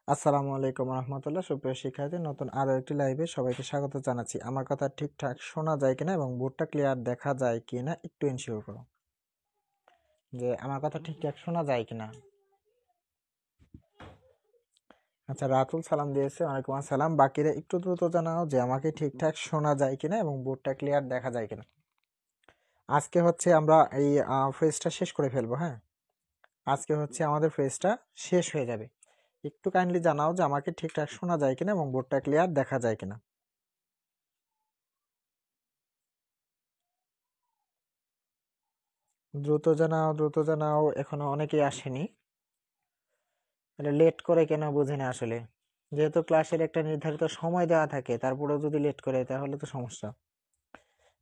আসসালামু আলাইকুম রহমতুল্লাহ। সুপ্রিয় শিক্ষার্থী, নতুন আরো একটি লাইভে সবাইকে স্বাগত জানাচ্ছি। আমার কথা ঠিকঠাক শোনা যায় কিনা এবং বোর্ডটা ক্লিয়ার দেখা যায় কিনা একটু এনশিওর করো যে আমার কথা ঠিকঠাক শোনা যায় কিনা। আচ্ছা, রাতুল সালাম দিয়েছে, ওয়ালাইকুম আসসালাম। বাকিরা একটু দ্রুত জানাও যে আমাকে ঠিকঠাক শোনা যায় কিনা এবং বোর্ডটা ক্লিয়ার দেখা যায় কিনা। আজকে হচ্ছে আমরা এই ফেজটা শেষ করে ফেলবো। হ্যাঁ, আজকে হচ্ছে আমাদের ফেজটা শেষ হয়ে যাবে। একটু কাইন্ডলি জানাও যে আমাকে ঠিকঠাক শোনা যায় কিনা এবং বোর্ডটা ক্লিয়ার দেখা যায় কিনা। দ্রুত জানাও, দ্রুত জানাও। এখনো অনেকেই আসেনি। লেট করে কেন বুঝি না আসলে। যেহেতু ক্লাসের একটা নির্ধারিত সময় দেওয়া থাকে, তারপরেও যদি লেট করে তাহলে তো সমস্যা।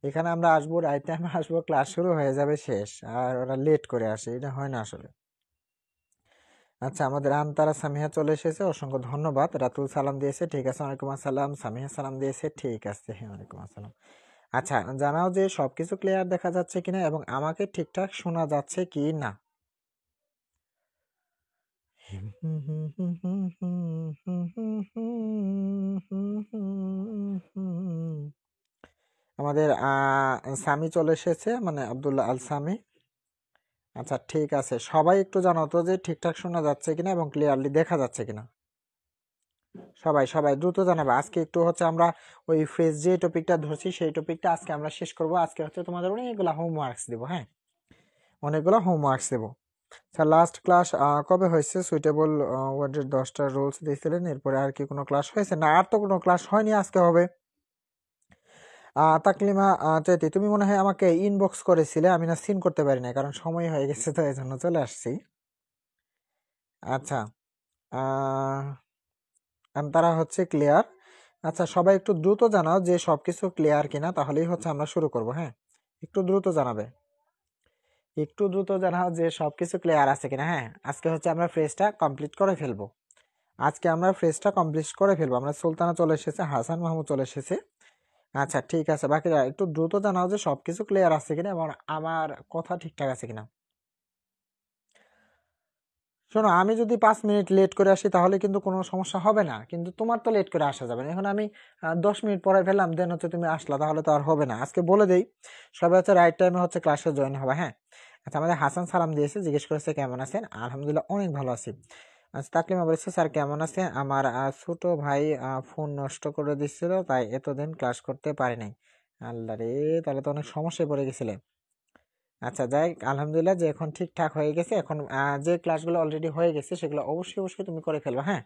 এখানে আমরা আসবো, রাইট টাইমে আসবো, ক্লাস শুরু হয়ে যাবে শেষ, আর ওরা লেট করে আসে, এটা হয় না আসলে। আচ্ছা, আমাদের আনতারা সামিহা চলে এসেছে, অসংখ্য ধন্যবাদ। রাতুল সালাম দিয়েছে, ঠিক আছে, ওয়ালাইকুম আসসালাম। সামিহা সালাম দিয়েছে, ঠিক আছে, হ্যাঁ, ওয়ালাইকুম আসসালাম। আচ্ছা, জানাও যে সবকিছু ক্লিয়ার দেখা যাচ্ছে কিনা এবং আমাকে ঠিকঠাক শোনা যাচ্ছে কি না। আমাদের সামি চলে এসেছে, মানে আব্দুল্লাহ আল সামি। আচ্ছা, ঠিক আছে, সবাই একটু জানাও তো যে ঠিকঠাক শোনা যাচ্ছে কিনা এবং ক্লিয়ারলি দেখা যাচ্ছে কিনা। সবাই সবাই দ্রুত জানাবে। আজকে একটু হচ্ছে আমরা ওই ফ্রেজ যে টপিকটা ধরছি সেই টপিকটা আজকে আমরা শেষ করব। আজকে হচ্ছে তোমাদের অনেকগুলো হোমওয়ার্কস দেবো। হ্যাঁ, অনেকগুলো হোমওয়ার্কস দেবো। স্যার, লাস্ট ক্লাস কবে হয়েছে? সুইটেবল ওয়ার্ডের 10টা রুলস দিয়েছিলেন, এরপরে আর কি কোনো ক্লাস হয়েছে? না, আর তো কোনো ক্লাস হয়নি, আজকে হবে। তাকলিমা চাইতে তুমি মনে হয় আমাকে ইনবক্স করেছিলে, আমি না সিন করতে পারি না কারণ সময় হয়ে গেছে, তো এই জন্য চলে আসছি। আচ্ছা, তারা হচ্ছে ক্লিয়ার। আচ্ছা, সবাই একটু দ্রুত জানাও যে সবকিছু ক্লিয়ার কিনা, তাহলেই হচ্ছে আমরা শুরু করব। হ্যাঁ, একটু দ্রুত জানাবে, একটু দ্রুত জানাও যে সবকিছু ক্লিয়ার আছে কিনা। হ্যাঁ, আজকে হচ্ছে আমরা ফ্রেজটা কমপ্লিট করে ফেলবো। আজকে আমরা ফ্রেজটা কমপ্লিট করে ফেলবো। আমরা সুলতানা চলে এসেছে, হাসান মাহমুদ চলে এসেছে। আচ্ছা, ঠিক আছে, বাকিরা একটু দ্রুত জানাও যে সবকিছু ক্লিয়ার আছে কিনা এবং আমার কথা ঠিকঠাক আছে কিনা। শোনো, আমি যদি 5 মিনিট লেট করে আসি তাহলে কিন্তু কোনো সমস্যা হবে না, কিন্তু তোমার তো লেট করে আসা যাবে না। এখন আমি 10 মিনিট পরে ফেললাম, দেন হচ্ছে তুমি আসলা, তাহলে তো আর হবে না। আজকে বলে দেই, সবাই হচ্ছে রাইট টাইমে হচ্ছে ক্লাসে জয়েন হবে। হ্যাঁ, আচ্ছা, আমাদের হাসান সালাম দিয়েছে, জিজ্ঞেস করেছে কেমন আছেন। আলহামদুলিল্লাহ, অনেক ভালো আছি। আচ্ছা, তাকলিমা বলেছে স্যার কেমন আছে, আমার ছোট ভাই ফোন নষ্ট করে দিচ্ছিল, তাই এতদিন ক্লাস করতে পারি নাই। আল্লাহ রে, তাহলে তো অনেক সমস্যায় পড়ে গেছিলে। আচ্ছা, যাই, আলহামদুলিল্লাহ যে এখন ঠিকঠাক হয়ে গেছে। এখন যে ক্লাসগুলো অলরেডি হয়ে গেছে সেগুলো অবশ্যই অবশ্যই তুমি করে ফেলবা। হ্যাঁ,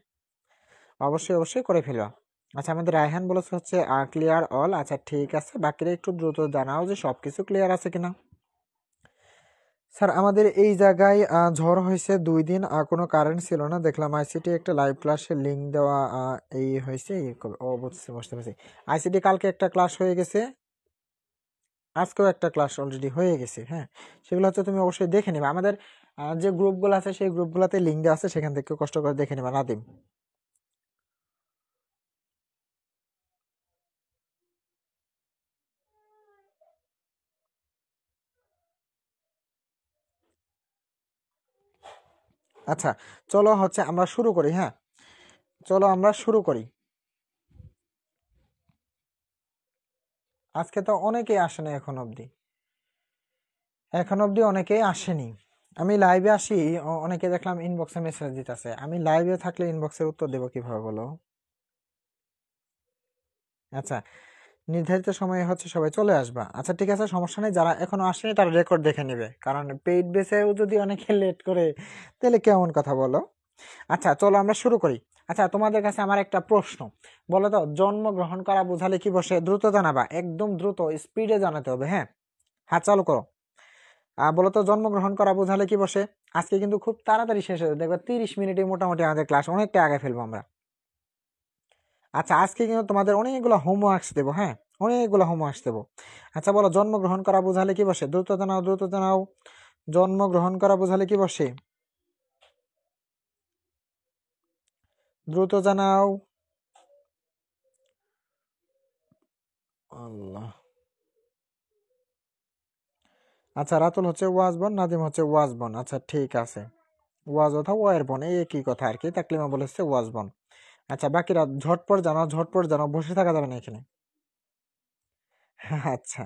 অবশ্যই অবশ্যই করে ফেলবা। আচ্ছা, আমাদের রায়হান বলেছে হচ্ছে ক্লিয়ার অল। আচ্ছা, ঠিক আছে, বাকিরা একটু দ্রুত জানাও যে সবকিছু ক্লিয়ার আছে কিনা। স্যার, আমাদের এই জায়গায় ঝড় হয়েছে 2 দিন, কোনো কারেন্ট ছিল না। দেখলাম আইসিটি একটা লাইভ ক্লাসের লিঙ্ক দেওয়া এই হয়েছে। ও, বুঝতে বুঝতে পারছি। আইসিটি কালকে একটা ক্লাস হয়ে গেছে, আজকেও একটা ক্লাস অলরেডি হয়ে গেছে। হ্যাঁ, সেগুলো হচ্ছে তুমি অবশ্যই দেখে নেবে। আমাদের যে গ্রুপগুলো আছে সেই গ্রুপগুলোতে লিঙ্ক দেওয়া আছে, সেখান থেকে কষ্ট করে দেখে নেবে। নাদিম, আচ্ছা, চলো হচ্ছে আমরা শুরু করি। হ্যাঁ, চলো আমরা শুরু করি। আজকে তো অনেকেই আসেনি এখন অবধি, এখন অবধি অনেকেই আসেনি। আমি লাইভে আসি, অনেকে দেখলাম ইনবক্সে মেসেজ দিতেছে। আমি লাইভে থাকলে ইনবক্সের উত্তর দেবো কিভাবে বলো? আচ্ছা, নির্ধারিত সময়ে হচ্ছে সবাই চলে আসবা। আচ্ছা, ঠিক আছে, সমস্যা নেই। যারা এখনো আসেনি তারা রেকর্ড দেখে নেবে, কারণ পেইড বেসেও যদি অনেকে লেট করে তাহলে কেমন কথা বলো। আচ্ছা, চলো আমরা শুরু করি। আচ্ছা, তোমাদের কাছে আমার একটা প্রশ্ন, বলো তো, জন্মগ্রহণ করা বোঝালে কি বসে? দ্রুত জানাবা, একদম দ্রুত স্পিডে জানাতে হবে। হ্যাঁ, হাত চালু করো। বলো তো, জন্মগ্রহণ করা বোঝালে কি বসে? আজকে কিন্তু খুব তাড়াতাড়ি শেষ হয়ে যাবে, দেখবে 30 মিনিটে মোটামুটি আমাদের ক্লাস, অনেকটা আগে ফেলবো আমরা। আচ্ছা, আজকে কিন্তু তোমাদের অনেকগুলো হোমওয়ার্কস দেবো। হ্যাঁ, অনেকগুলো হোমওয়ার্কস দেবো। আচ্ছা, বলো, জন্মগ্রহণ করা বোঝালে কি বসে? দ্রুত জানাও, দ্রুত জানাও। জন্মগ্রহণ করা বোঝালে কি বসে? দ্রুত জানাও। আল্লাহ। আচ্ছা, রাতুল হচ্ছে ওয়াজবন, নাদিম হচ্ছে ওয়াজবন। আচ্ছা, ঠিক আছে, ওয়াজ অথবা ওয়ের বন, এই একই কথা আর কি। তাকলিমা বলেছে ওয়াজ বন। আচ্ছা বাকিরা ঝটপট জানাও, ঝটপট জানাও, বসে থাকা যাবে না এখানে। আচ্ছা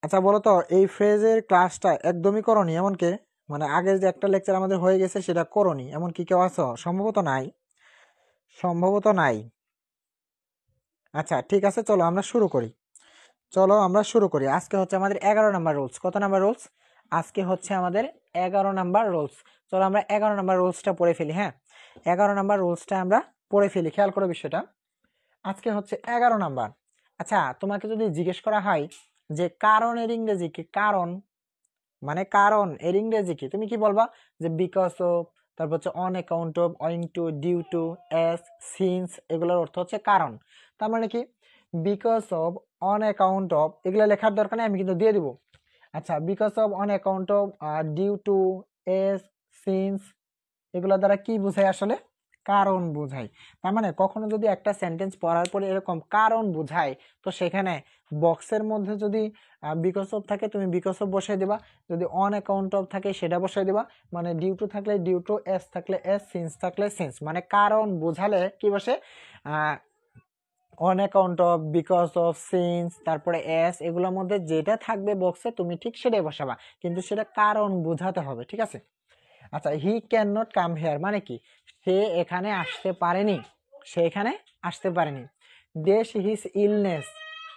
আচ্ছা বলো তো, এই ফ্রেজের ক্লাসটা একদমই করনি এমন কে? মানে আগের যে একটা লেকচার আমাদের হয়ে গেছে সেটা করনি এমন কি কেউ আছো? সম্ভবত নাই, সম্ভবত নাই। আচ্ছা ঠিক আছে, চলো আমরা শুরু করি। চলো আমরা শুরু করি। আজকে হচ্ছে আমাদের 11 নাম্বার রুলস। কত নাম্বার রুলস? আজকে হচ্ছে আমাদের 11 নাম্বার রুলস। চলো আমরা 11 নাম্বার রুলসটা পড়ে ফেলি। হ্যাঁ, 11 নাম্বার রুলসটা আমরা পড়ে ফেলি, খেয়াল করো বিষয়টা। আজকে হচ্ছে 11 নাম্বার। আচ্ছা তোমাকে যদি জিজ্ঞেস করা হয় যে কারণের ইংরেজি কি, কারণ মানে কারণ এর ইংরেজি কি, তুমি কি বলবা? যে বিকজ অফ, তারপর হচ্ছে on account of, owing to, due to, as, since, এগুলোর অর্থ হচ্ছে কারণ। তার মানে কি because of, on account of, এগুলো লেখার দরকার নেই, আমি কিন্তু দিয়ে দিব। আচ্ছা because of, on account of, due to, as, since, এগুলো দ্বারা কি বোঝায় আসলে? কারণ বোঝায়। তার মানে কখনো যদি একটা সেন্টেন্স পড়ার পরে এরকম কারণ বোঝায়, তো সেখানে বক্সের মধ্যে যদি বিকজ অফ থাকে তুমি বিকজ অফ বসাই দিবা, যদি অন অ্যাকাউন্ট অফ থাকে সেটা বসাই দিবা, মানে ডিউ টু থাকলে ডিউ টু, এস থাকলে এস, সিন্স থাকলে সিন্স, মানে কারণ বোঝালে কি বসে? On account of, because of, since, তারপরে এস, এগুলোর মধ্যে যেটা থাকবে বক্সে তুমি ঠিক সেটাই বসাবা, কিন্তু সেটা কারণ বোঝাতে হবে, ঠিক আছে? আচ্ছা he can not come here মানে কি? সে এখানে আসতে পারেনি, সে এখানে আসতে পারেনি। দেশ হিজ ইলনেস,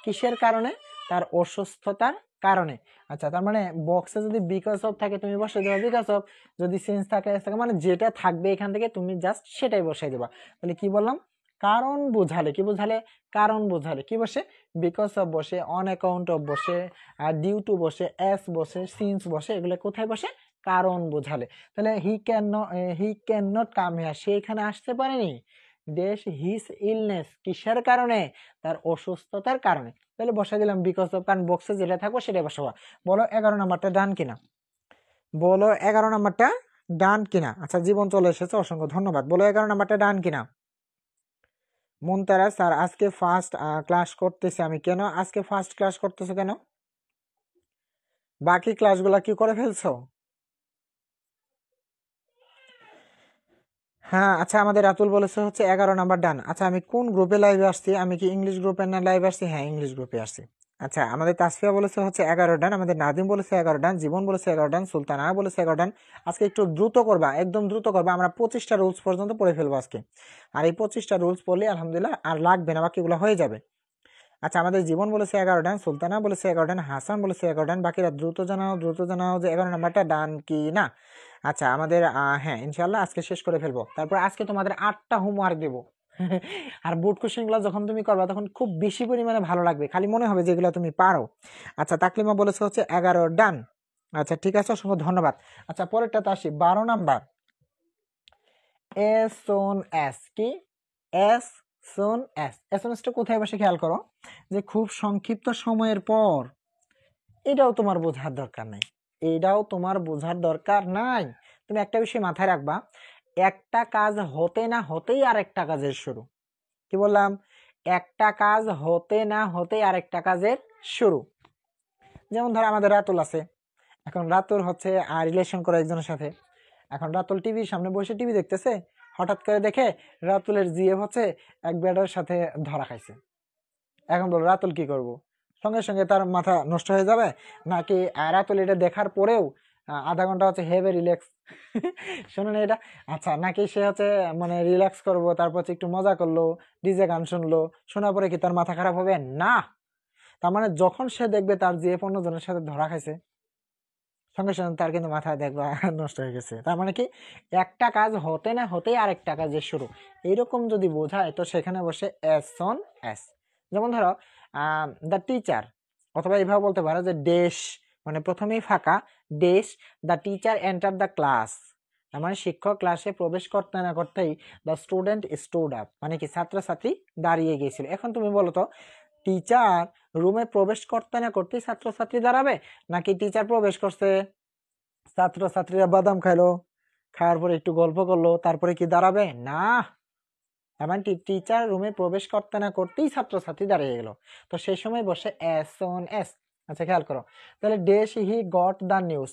কিসের কারণে? তার অসুস্থতার কারণে। আচ্ছা তার মানে বক্সে যদি বিকজ অফ থাকে তুমি বসাই দেবা বিকজ অফ, যদি সিন্স থাকে এস থাকে, মানে যেটা থাকবে এখান থেকে তুমি জাস্ট সেটাই বসাই দেবা। তাহলে কি বললাম? কারণ বোঝালে, কি বোঝালে? কারণ বোঝালে কি বসে? বিকজ অফ বসে, অন অ্যাকাউন্ট অফ বসে, আর ডিউ টু বসে, এস বসে, সিন্স বসে, এগুলো কোথায় বসে? কারণ বোঝালে। তাহলে he can not come here, সে এখানে আসতে পারেনি। দেশ হিজ ইলনেস, কিসের কারণে? তার অসুস্থতার কারণে। তাহলে বসাই দিলাম বিকজ অফ, কারণ বক্সে যেটা থাকবো সেটাই বসাবো। বলো 11 নাম্বারটা ডান কিনা? বলো 11 নাম্বারটা ডান কিনা? আচ্ছা জীবন চলে এসেছে, অসংখ্য ধন্যবাদ। বলো 11 নাম্বারটা ডান কিনা? মুনতারা স্যার আজকে ফার্স্ট ক্লাস করতেছি আমি। কেন আজকে ফার্স্ট ক্লাস করতেছো কেন? বাকি ক্লাসগুলা কি করে ফেলছো? হ্যাঁ আচ্ছা আমাদের রাতুল বলেছে হচ্ছে 11 নাম্বার ডান। আচ্ছা আমি কোন গ্রুপে লাইভে আসছি? আমি কি ইংলিশ গ্রুপে না লাইভে আসছি? হ্যাঁ ইংলিশ গ্রুপে আসছি। আচ্ছা আমাদের তাসফিয়া বলেছে হচ্ছে 11 ডান, আমাদের নাদিম বলেছে 11 ডান, জীবন বলেছে 11 ডান, সুলতানা বলেছে 11 ডান। আজকে একটু দ্রুত করবা, একদম দ্রুত করবা, আমরা 25টা রুলস পর্যন্ত পড়ে ফেলবো আজকে। আর এই 25টা রুলস পড়লে আলহামদুলিল্লাহ আর লাগবে না, বাকিগুলো হয়ে যাবে। আচ্ছা আমাদের জীবন বলেছে 11 ডান, সুলতানা বলেছে 11 ডান, হাসান বলেছে 11 ডান। বাকিরা দ্রুত জানাও, দ্রুত জানাও যে 11 নাম্বারটা ডান কি না। আচ্ছা আমাদের হ্যাঁ ইনশাল্লাহ আজকে শেষ করে ফেলবো। তারপর আজকে তোমাদের 8টা হোমওয়ার্ক দেবো। আর বোর্ড কোশ্চেন গুলো যখন তুমি করবা তখন খুব বেশি পরিমাণে ভালো লাগবে, খালি মনে হবে যেগুলো তুমি পারো। আচ্ছা তাকলিমা বলেছে হচ্ছে 11 ডান। আচ্ছা ঠিক আছে, অসংখ্য ধন্যবাদ। আচ্ছা পরেরটাতে আসি, 12 নাম্বার। এস ওন এস কি? As soon as, as on এসটা কোথায় বসে খেয়াল করো, যে খুব সংক্ষিপ্ত সময়ের পর। এটাও তোমার বোঝার দরকার নাই, এটাও তোমার বোঝার দরকার নাই। তুমি একটা বিষয় মাথায় রাখবা, একটা কাজ হতে না হতেই আরেকটা কাজের শুরু। কি বললাম? একটা কাজ হতে না হতেই আরেকটা কাজের শুরু। যেমন ধর আমাদের রাতুল আছে, এখন রাতুল হচ্ছে রিলেশন করে একজনের সাথে। এখন রাতুল টিভির সামনে বসে টিভি দেখতেছে, হঠাৎ করে দেখে রাতুলের জিএফ হচ্ছে এক বেটার সাথে ধরা খাইছে। এখন বল রাতুল কি করব? সঙ্গে সঙ্গে তার মাথা নষ্ট হয়ে যাবে, নাকি রাতুল এটা দেখার পরেও আধা ঘন্টা হচ্ছে হেভে রিল্যাক্স শুনুন এটা, আচ্ছা নাকি সে হচ্ছে মানে রিল্যাক্স করব, তারপর হচ্ছে একটু মজা করলো, ডিজে গান শুনলো, শোনার পরে কি তার মাথা খারাপ হবে? না। তার মানে যখন সে দেখবে তার যে 15 জনের সাথে ধরা খাইছে, সঙ্গে সঙ্গে তার কিন্তু মাথা দেখবা নষ্ট হয়ে গেছে। তার মানে কি একটা কাজ হতে না হতেই আরেকটা কাজের শুরু, এইরকম যদি বোঝায় তো সেখানে বসে এস অন এস। যেমন ধরো দ্য টিচার, অথবা এইভাবে বলতে পারো যে ডেশ, মানে প্রথমেই ফাঁকা, dash the teacher enter the class, মানে শিক্ষক ক্লাসে প্রবেশ করতে না করতেই দ্য স্টুডেন্ট স্টুড আপ, মানে কি ছাত্রছাত্রী দাঁড়িয়ে গিয়েছিল। এখন তুমি বলো তো, টিচার রুমে প্রবেশ করতে না করতেই ছাত্রছাত্রী দাঁড়াবে, নাকি টিচার প্রবেশ করছে, ছাত্রছাত্রীরা বাদাম খাইলো, খাওয়ার পরে একটু গল্প করলো, তারপরে কি দাঁড়াবে? না। এমন টিচার রুমে প্রবেশ করতে না করতেই ছাত্রছাত্রী দাঁড়িয়ে গেল, তো সেই সময় বসে এস অন এস। আচ্ছা খেয়াল করো, তাহলে dash he got the news,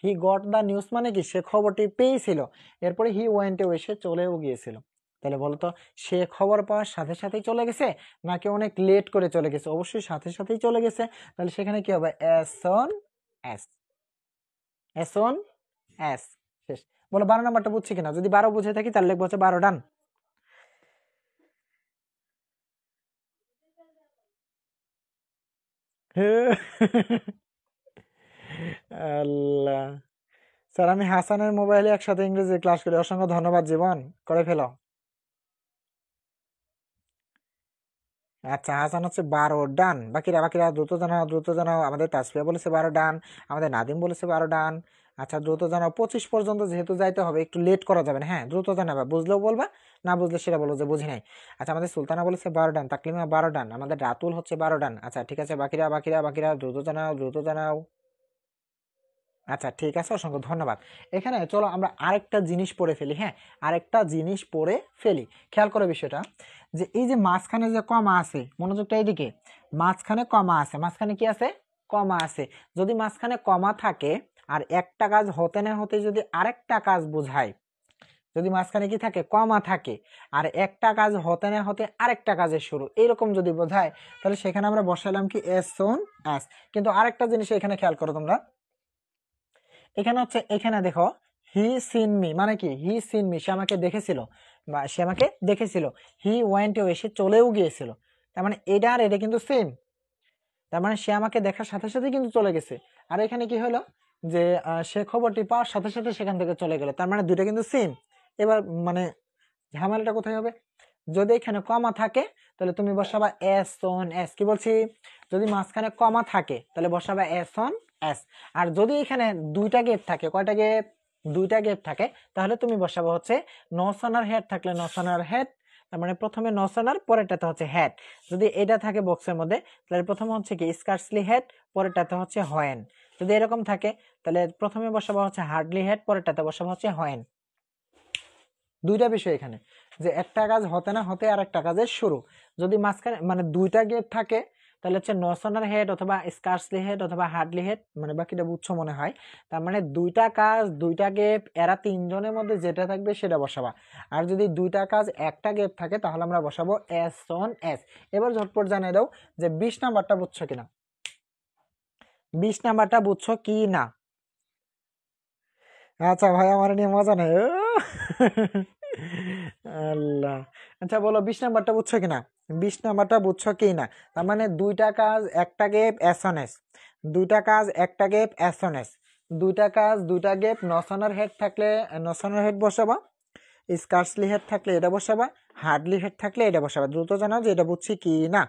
he got the news মানে কি সে খবরটি পেয়েছিল, এরপরে হি ওয়েন্ট অ্যাওয়ে সে চলেও গিয়েছিল। তাহলে বলতো সে খবর পাওয়ার সাথে সাথেই চলে গেছে নাকি অনেক লেট করে চলে গেছে? অবশ্যই সাথে সাথেই চলে গেছে। তাহলে সেখানে কি হবে? As soon as, as soon as. শেষ। বলো 12 নাম্বারটা বুঝছি কিনা? যদি 12 বুঝে থাকি তাহলে লিখবো হচ্ছে 12 ডান। আল্লাহ, স্যার আমি হাসানের মোবাইলে একসাথে ইংরেজি ক্লাস করি, অসংখ্য ধন্যবাদ জীবন, করে ফেলো। আচ্ছা হাসান হচ্ছে 12 ডান। বাকিরা বাকিরা দ্রুত জানাও, দ্রুত জানাও। আমাদের তাসফিয়া বলেছে 12 ডান, আমাদের নাদিম বলেছে 12 ডান। আচ্ছা দ্রুত জানাও, 25 পর্যন্ত যেহেতু যাইতে হবে একটু লেট করা যাবে না। হ্যাঁ দ্রুত জানাবা, বুঝলেও বলবা, না বুঝলে সেটা বলো যে বুঝি নাই। আচ্ছা আমাদের সুলতানা বলেছে 12 ডান, তাকলিমা 12 ডান, আমাদের রাতুল হচ্ছে 12 ডান। আচ্ছা ঠিক আছে, বাকিরা বাকিরা বাকিরা দ্রুত জানাও, দ্রুত জানাও। আচ্ছা ঠিক আছে, অসংখ্য ধন্যবাদ। এখানে চলো আমরা আরেকটা জিনিস পড়ে ফেলি। হ্যাঁ আরেকটা জিনিস পড়ে ফেলি, খেয়াল করো বিষয়টা, যে এই যে মাঝখানে যে কমা আছে, মনোযোগটা এইদিকে, মাঝখানে কমা আছে, মাঝখানে কি আছে? কমা আছে। যদি মাঝখানে কমা থাকে আর একটা কাজ হতে না হতে যদি আরেকটা কাজ বোঝায়, যদি মাঝখানে কি থাকে? কমা থাকে, আর একটা কাজ হতে না হতে আরেকটা কাজের শুরু, এইরকম যদি বোঝায়, তাহলে সেখানে আমরা বসালাম কি? এস সোন অ্যাস। কিন্তু আরেকটা জিনিস এখানে খেয়াল করো তোমরা, এখানে হচ্ছে, এখানে দেখো হি সিন মি মানে কি? হি সিন মি, সে আমাকে দেখেছিল বা সে আমাকে দেখেছিল। হি ওয়েন্ট অ্যাওয়ে, সে চলেও গিয়েছিল। তার মানে এটা আর এটা কিন্তু সেম। তার মানে সে আমাকে দেখার সাথে সাথে কিন্তু চলে গেছে। আর এখানে কি হলো? যে সে খবরটি পাওয়ার সাথে সাথে সেখান থেকে চলে গেল। তার মানে দুইটা কিন্তু সেম। এবার মানে ঝামেলাটা কোথায় হবে? যদি এখানে কমা থাকে তাহলে তুমি বসাবা এস অন এস। কি বলছি? যদি মাঝখানে কমা থাকে তাহলে বসাবা এস অন এস। আর যদি এখানে দুইটা গেপ থাকে, কয়টা গেপ? দুইটা গেপ থাকে, তাহলে তুমি বসাবো হচ্ছে নসানার হেড থাকলে নসানার হেড, তার মানে প্রথমে নসানার পরেরটাতে হচ্ছে হেড। যদি এটা থাকে বক্সের মধ্যে তাহলে প্রথমে হচ্ছে কি স্কার্সলি হেড, পরেরটাতে হচ্ছে হয়েন। যদি এরকম থাকে তাহলে প্রথমে বসাবো হচ্ছে হার্ডলি হেড, পরেরটাতে বসাবো হচ্ছে হয়েন। দুইটা বিষয় এখানে, যে একটা কাজ হতে না হতে আর একটা কাজের শুরু। যদি মাঝখানে মানে দুইটা গেপ থাকে তাহলে হচ্ছে নসনার হেড অথবা স্কার্সলি হেড অথবা হার্ডলি হেড, মানে বাকিটা বুঝছো মনে হয়। তার মানে দুইটা কাজ দুইটা গেপ, এরা তিনজনের মধ্যে যেটা থাকবে সেটা বসাবা। আর যদি দুইটা কাজ একটা গেপ থাকে তাহলে আমরা বসাবো এস অন এস। এবার ঝটপট জানিয়ে দাও যে 20 নাম্বারটা বুঝছো কিনা? 20 নাম্বারটা বুঝছো কি না? আচ্ছা ভাই আমার নিয়ে মজা নেই। আল্লাহ। আচ্ছা বলো 20 নাম্বারটা বুঝছো কিনা? 20 নাম্বারটা বুঝছো কি না? তার মানে দুইটা কাজ একটা গেপ এসএনএস, দুইটা কাজ একটা গেপ এসএনএস, দুইটা কাজ দুইটা গেপ। নসনার হেড থাকলে নসনার হেড বসাবা, স্কার্সলি হেড থাকলে এটা বসাবা, হার্ডলি হেড থাকলে এটা বসাবা। দ্রুত জানাও যে এটা বুঝছি কি না,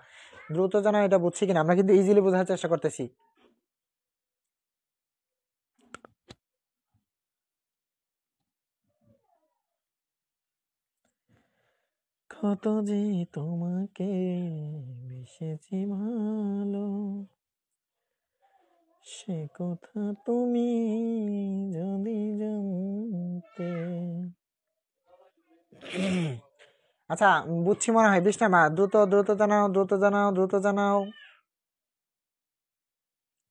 দ্রুত জানাও এটা বুঝছি কিনা। আমরা কিন্তু ইজিলি বোঝার চেষ্টা করতেছি। কত যে তোমাকে বেসেছি ভালো, সে কথা তুমি যদি জানতে। আচ্ছা বুঝছি মনে হয়। 20 নাম্বার, দ্রুত দ্রুত জানাও, দ্রুত জানাও, দ্রুত জানাও।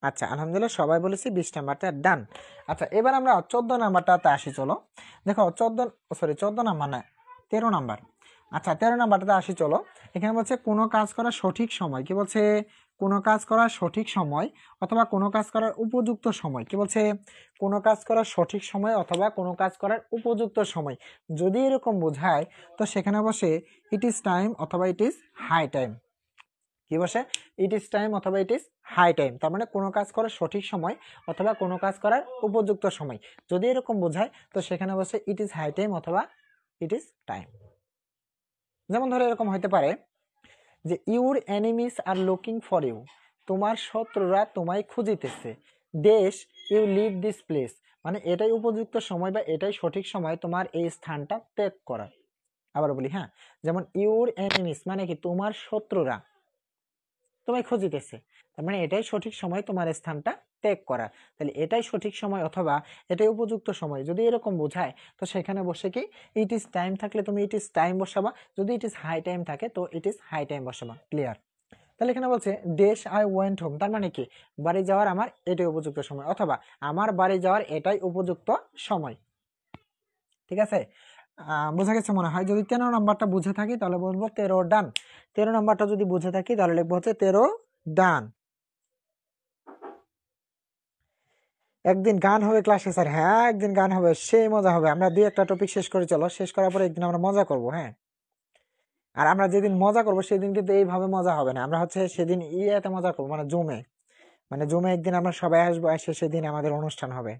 আচ্ছা আলহামদুলিল্লাহ সবাই বলেছি 20 নাম্বারটা ডান। আচ্ছা এবার আমরা 14 নাম্বারটাতে আসি। চলো দেখো 14 নাম্বার না, 13 নাম্বার। আচ্ছা 13 নাম্বারটাতে আসি চলো। এখানে বলছে কোনো কাজ করার সঠিক সময়, কি বলছে? কোনো কাজ করার সঠিক সময় অথবা কোনো কাজ করার উপযুক্ত সময়। কি বলছে? কোনো কাজ করার সঠিক সময় অথবা কোনো কাজ করার উপযুক্ত সময়। যদি এরকম বোঝায় তো সেখানে বসে ইট ইজ টাইম অথবা ইট ইজ হাই টাইম। কি বসে? ইট ইজ টাইম অথবা ইট ইজ হাই টাইম। তার মানে কোনো কাজ করার সঠিক সময় অথবা কোনো কাজ করার উপযুক্ত সময়। যদি এরকম বোঝায় তো সেখানে বসে ইট ইজ হাই টাইম অথবা ইট ইজ টাইম। যেমন ধরো এরকম হতে পারে যে your enemies are looking for you, তোমার শত্রুরা তোমায় খুঁজিতেছে। দেশ ইউ লিভ দিস প্লেস, মানে এটাই উপযুক্ত সময় বা এটাই সঠিক সময় তোমার এই স্থানটা ত্যাগ করার। আবার বলি, হ্যাঁ, যেমন ইউর এনিমিস মানে কি? তোমার শত্রুরা তোমায় খুঁজিতেছে, তার মানে এটাই সঠিক সময় তোমার স্থানটা ত্যাগ করা। তাহলে এটাই সঠিক সময় অথবা এটাই উপযুক্ত সময় যদি এরকম বোঝায় তো সেখানে বসে কি ইট ইজ টাইম থাকলে তুমি ইট ইজ টাইম বসাবা, যদি ইট ইজ হাই টাইম থাকে তো ইট ইজ হাই টাইম বসাবা। ক্লিয়ার? তাহলে এখানে বলছে ডেশ আই ওয়েন্ট হোম, তার মানে কি বাড়ি যাওয়ার আমার এটাই উপযুক্ত সময়, অথবা আমার বাড়ি যাওয়ার এটাই উপযুক্ত সময়। ঠিক আছে, বোঝা গেছে মনে হয়। যদি 13 নাম্বারটা বুঝে থাকি তাহলে বলবো 13 ডান। 13 নাম্বারটা যদি বুঝে থাকি তাহলে লিখবো হচ্ছে 13 ডান। একদিন গান হবে ক্লাসে স্যার? হ্যাঁ একদিন গান হবে, সেই মজা হবে। আমরা 2-1টা টপিক শেষ করে চলো, শেষ করার পরে একদিন আমরা মজা করব। হ্যাঁ, আর আমরা যেদিন মজা করব সেদিন কিন্তু এইভাবে মজা হবে না, আমরা হচ্ছে সেদিন ইয়েতে মজা করবো, মানে জমে, মানে জমে একদিন আমরা সবাই আসবো, এসে সেদিন আমাদের অনুষ্ঠান হবে।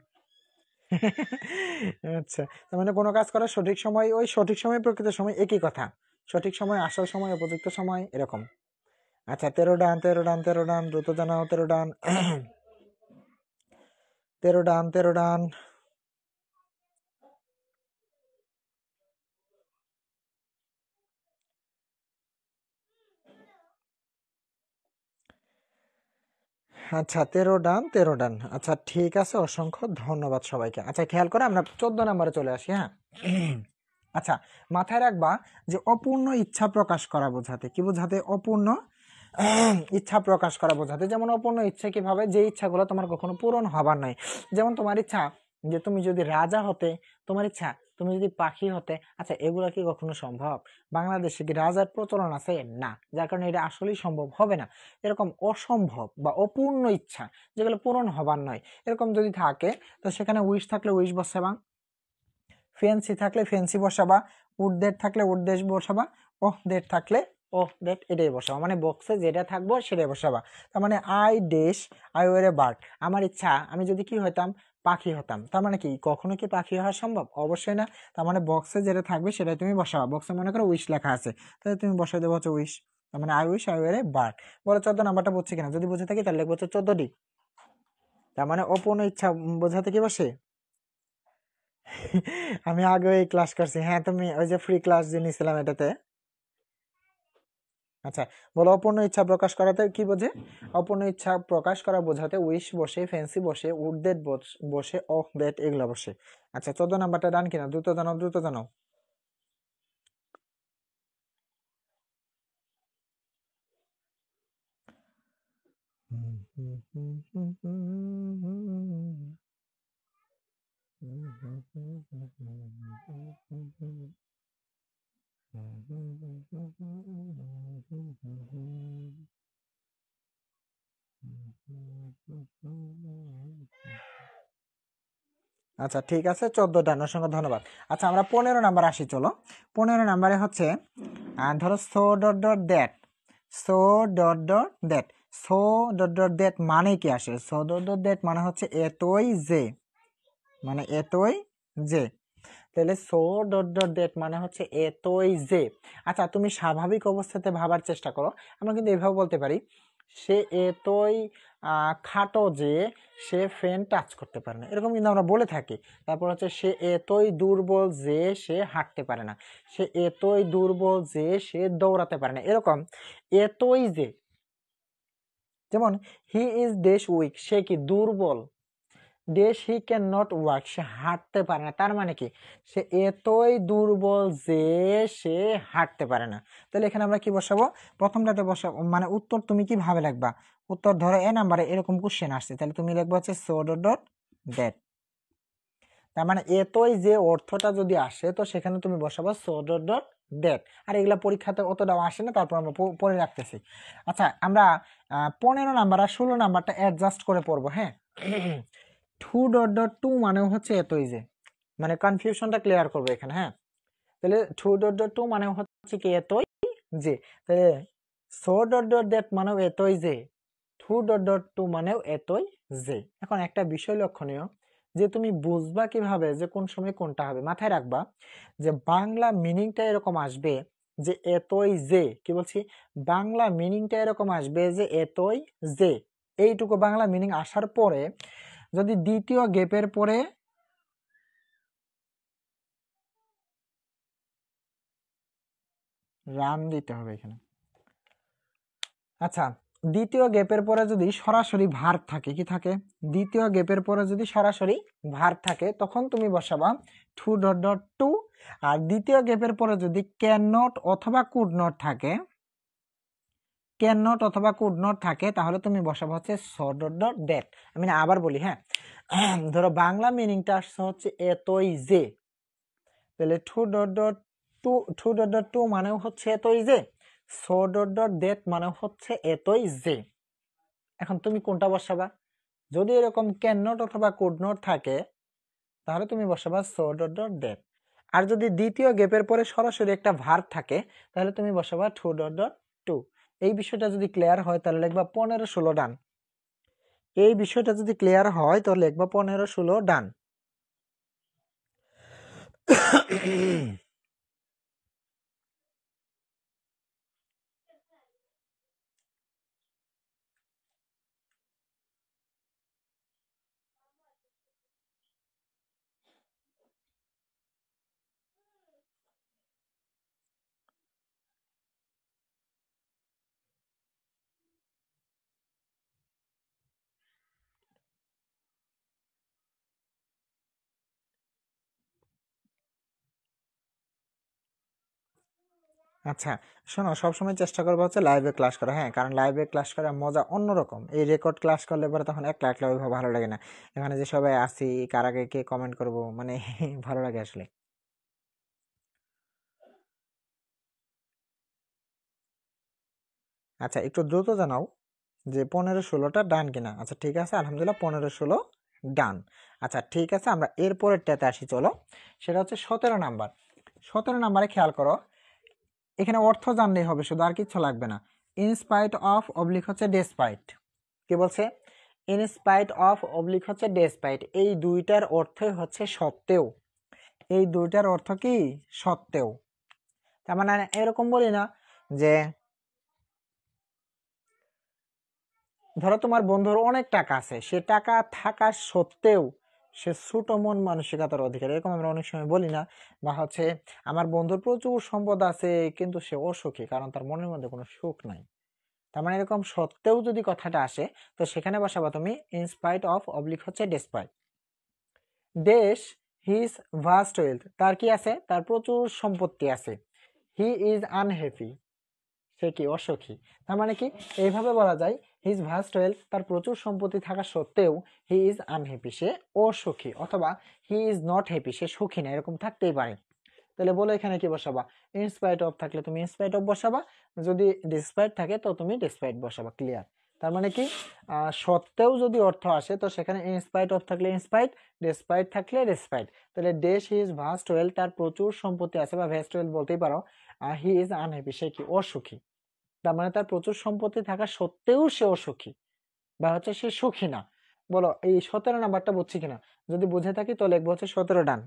আচ্ছা, তার মানে কোনো কাজ করার সঠিক সময়, ওই সঠিক সময় প্রকৃত সময় একই কথা, সঠিক সময় আসার সময় উপযুক্ত সময় এরকম। আচ্ছা 13 ডান 13 ডান 13 ডান, দ্রুত জানাও 13 ডান। 13 ডান 13 ডান। আচ্ছা 13 ডান 13 ডান। আচ্ছা ঠিক আছে, অসংখ্য ধন্যবাদ সবাইকে। আচ্ছা খেয়াল করে আমরা 14 নম্বরে চলে আসি। হ্যাঁ, আচ্ছা মাথায় রাখবা যে অপূর্ণ ইচ্ছা প্রকাশ করা বোঝাতে, কি বোঝাতে? অপূর্ণ ইচ্ছা প্রকাশ করা বোঝাতে। যেমন অপূর্ণ ইচ্ছা কিভাবে? যে ইচ্ছাগুলো তোমার কখনো পূরণ হবার নয়। যেমন তোমার ইচ্ছা যে তুমি যদি রাজা হতে, তোমার ইচ্ছা তুমি যদি পাখি হতে। আচ্ছা এগুলা কি কখনো সম্ভব? বাংলাদেশে কি রাজার প্রচলন আছে? না, যার কারণে এটা আসলেই সম্ভব হবে না। এরকম অসম্ভব বা অপূর্ণ ইচ্ছা যেগুলো পূরণ হবার নয়, এরকম যদি থাকে তো সেখানে উইশ থাকলে উইশ বসাবা, ফেন্সি থাকলে ফেন্সি বসাবা, উড ডেট থাকলে উড ডেট বসাবা, ওহ ডেট থাকলে ওহ ডেট এটাই বসাবা, মানে বক্সে যেটা থাকবো সেটাই বসাবা। তার মানে I dash I were a bird, আমার ইচ্ছা আমি যদি কি হতাম? পাখি হতাম। তার মানে কি কখনো কি পাখি হওয়া সম্ভব? অবশ্যই না। তার মানে বক্সে যেটা থাকবে সেটাই তুমি বসাবা। বক্সে মনে করো উইশ লেখা আছে, তাহলে তুমি বসাই দেবো হচ্ছে উইশ। তার মানে I wish I were a bird. বলো 14 নাম্বারটা বুঝছি কিনা? যদি বুঝে থাকি তাহলে লিখবো হচ্ছে 14 ডি। তার মানে অপূর্ণ ইচ্ছা বোঝাতে কি বসে? আমি আগে এই ক্লাস করছি। হ্যাঁ, তুমি ওই যে ফ্রি ক্লাস যে নিছিলাম এটাতে। আচ্ছা বলো অপূর্ণ ইচ্ছা প্রকাশ করাতে কি বোঝে? অপূর্ণ ইচ্ছা প্রকাশ করা বোঝাতে উইশ বসে, ফ্যান্সি বসে, উড দ্যাট বসে, অফ দ্যাট এগুলো বসে। আচ্ছা 14 নাম্বারটা ডান কিনা? দ্রুত জানাও দ্রুত জানাও। আচ্ছা ঠিক আছে, 14 ডান, অসংখ্য ধন্যবাদ। আচ্ছা আমরা 15 নাম্বার আসি চলো। 15 নাম্বারে হচ্ছে ধরো so dot dot that, so dot dot that, so dot dot that মানে কি আসে? সো ডট ডট দ্যাট মানে হচ্ছে এতই যে, মানে এতই যে। তাহলে সো ডট ডট দ্যাট মানে হচ্ছে এতই যে। আচ্ছা তুমি স্বাভাবিক অবস্থাতে ভাবার চেষ্টা করো, আমরা কিন্তু এভাবে বলতে পারি সে এতই খাটো যে সে ফ্যান টাচ করতে পারে না, এরকম কিন্তু আমরা বলে থাকি। তারপর হচ্ছে সে এতই দুর্বল যে সে হাঁটতে পারে না, সে এতই দুর্বল যে সে দৌড়াতে পারে না, এরকম এতই যে। যেমন হি ইজ ডেশ উইক, সে কি দুর্বল। Dash he can not walk, সে হাঁটতে পারে না, তার মানে কি সে এতই দুর্বল যে সে হাঁটতে পারে না। তাহলে এখানে আমরা কি বসাবো? প্রথমটাতে বসাবো, মানে উত্তর তুমি কি ভাবে লিখবা? উত্তর ধরো এ নাম্বারে এরকম কোশ্চেন আসছে, তাহলে তুমি লিখবা হচ্ছে সো ডট ডট দ্যাট। তার মানে এতই যে অর্থটা যদি আসে তো সেখানে তুমি বসাবো সো ডট ডট দ্যাট। আর এগুলা পরীক্ষাতে অতটাও আসে না, তারপর আমরা পরে রাখতেছি। আচ্ছা আমরা 15 নাম্বার আর 16 নাম্বারটা অ্যাডজাস্ট করে পড়বো। হ্যাঁ, টু ডট ডট টু মানেও হচ্ছে এতই যে, মানে কনফিউশনটা ক্লিয়ার করবো এখানে। হ্যাঁ, তাহলে টু ডট ডট টু মানে হচ্ছে কি এতই যে, তাহলে সো ডট ডট দ্যাট মানেও এতই যে, টু ডট ডট টু মানেও এতই যে। এখন একটা বিষয় লক্ষণীয় যে তুমি বুঝবা কিভাবে যে কোন সময় কোনটা হবে, মাথায় রাখবা যে বাংলা মিনিংটা এরকম আসবে যে এতই যে, কি বলছি, বাংলা মিনিংটা এরকম আসবে যে এতই যে। এইটুকু বাংলা মিনিং আসার পরে যদি দ্বিতীয় গ্যাপের পরে রান দিতে হবে এখানে। আচ্ছা দ্বিতীয় গ্যাপের পরে যদি সরাসরি ভার্ব থাকে, কি থাকে? দ্বিতীয় গ্যাপের পরে যদি সরাসরি ভার্ব থাকে তখন তুমি বসাবা টু ডট ডট টু। আর দ্বিতীয় গ্যাপের পরে যদি ক্যান নট অথবা কুড নট থাকে, ক্যান নট অথবা কুড নট থাকে তাহলে তুমি বসাবো হচ্ছে সো ডট ডট দ্যাট। আমি না আবার বলি, হ্যাঁ, ধরো বাংলা মিনিংটা আসছে হচ্ছে এতই যে, তাহলে টু ডট ডট টু মানেও হচ্ছে এতই যে, সো ডট ডট দ্যাট মানেও হচ্ছে এতই যে। এখন তুমি কোনটা বসাবা? যদি এরকম ক্যান নট অথবা কুড নট থাকে তাহলে তুমি বসাবা সো ডট ডট দ্যাট। আর যদি দ্বিতীয় গ্যাপের পরে সরাসরি একটা ভার্ব থাকে তাহলে তুমি বসাবা টু ডট ডট টু। এই বিষয়টা যদি ক্লিয়ার হয় তাহলে লিখবা 15-16 ডান। এই বিষয়টা যদি ক্লিয়ার হয় তাহলে লিখবা 15-16 ডান। আচ্ছা শোনো, সবসময় চেষ্টা করবো হচ্ছে লাইভে ক্লাস করা, হ্যাঁ, কারণ লাইভে ক্লাস করার মজা অন্যরকম। এই রেকর্ড ক্লাস করলে পরে তখন একলা একলা ওইভাবে ভালো লাগে না। এখানে যে সবাই আসি, কার আগে কে কমেন্ট করবো, মানে ভালো লাগে আসলে। আচ্ছা একটু দ্রুত জানাও যে 15-16টা ডান কিনা। আচ্ছা ঠিক আছে, আলহামদুলিল্লাহ 15-16 ডান। আচ্ছা ঠিক আছে, আমরা এরপরেরটাতে আসি, চলো। সেটা হচ্ছে 17 নাম্বার। 17 নাম্বারে খেয়াল করো, এখানে অর্থ জানলেই হবে, শুধু আর কিছু লাগবে না। ইনস্পাইট অফ অবলিক হচ্ছে ডেসপাইট। কি বলছে? ইনস্পাইট অফ অবলিক হচ্ছে ডেসপাইট। এই দুইটার অর্থই হচ্ছে সত্ত্বেও। এই দুইটার অর্থ কি? সত্ত্বেও। তার মানে এরকম বলি না যে ধরো তোমার বন্ধুর অনেক টাকা আছে, সে টাকা থাকা সত্ত্বেও সে ছোট মন মানসিকতার অধিকারী, এরকম আমরা অনেক সময় বলি না? বা হচ্ছে আমার বন্ধুর প্রচুর সম্পদ আছে কিন্তু সে অসুখী, কারণ তার মনের মধ্যে কোনো সুখ নাই। তার মানে এরকম সত্ত্বেও যদি কথাটা আসে তো সেখানে বসাবা তুমি ইনস্পাইট অফ অবলিক হচ্ছে ডেসপাইট। দেশ হিজ ভাস্ট ওয়েলথ, তার কি আছে? তার প্রচুর সম্পত্তি আছে। হি ইজ আনহ্যাপি, সে কি? অসুখী। তার মানে কি এইভাবে বলা যায়, হিজ ভাস্ট ওয়েলথ, তার প্রচুর সম্পত্তি থাকা সত্ত্বেও হি ইজ আনহ্যাপি, সে অসুখী। অথবা হি ইজ নট হ্যাপি, সে সুখী না, এরকম থাকতেই পারে। তাহলে বলো এখানে কি বসাবা? ইনস্পাইট অফ থাকলে তুমি ইনস্পাইট অফ বসাবা, যদি ডিসপাইট থাকে তো তুমি ডিসপাইট বসাবা। ক্লিয়ার? তার মানে কি সত্ত্বেও যদি অর্থ আসে তো সেখানে ইনস্পাইট অফ থাকলে ইনস্পাইট, ডিসপাইট থাকলে ডিসপাইট। তাহলে দেশ হি ইজ ভাস্ট ওয়েলথ, তার প্রচুর সম্পত্তি আছে বা ভ্যাস্ট ওয়েলথ বলতেই পারো। হি ইজ আনহ্যাপি, সে কি? অসুখী। তার মানে তার প্রচুর সম্পত্তি থাকা সত্ত্বেও সে অসুখী বা হচ্ছে সে সুখী না। বলো এই 17 নাম্বারটা বুঝছি কিনা? যদি বুঝে থাকি তো লিখবো হচ্ছে 17 ডান।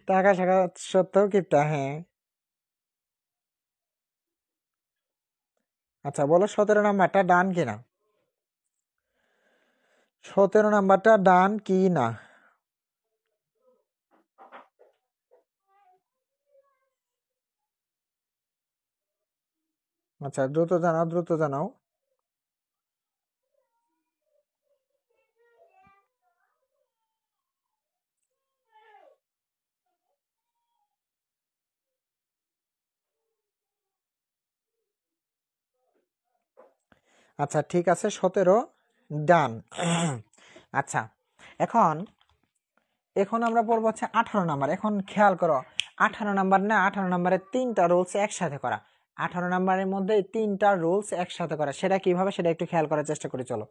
টাকা থাকা সত্ত্বেও কিপটা, হ্যাঁ। আচ্ছা বলো 17 নাম্বারটা ডান কিনা? 17 নাম্বারটা ডান কি না? আচ্ছা দ্রুত জানাও, দ্রুত জানাও। আচ্ছা ঠিক আছে, 17 ডান। আচ্ছা এখন এখন আমরা পড়বো হচ্ছে 18 নাম্বার। এখন খেয়াল করো, 18 নাম্বার না, 18 নাম্বারের 3টা রুলস একসাথে করা। 18 নাম্বারের মধ্যে 3টা রুলস একসাথে করা, সেটা কিভাবে সেটা একটু খেয়াল করার চেষ্টা করি, চলো।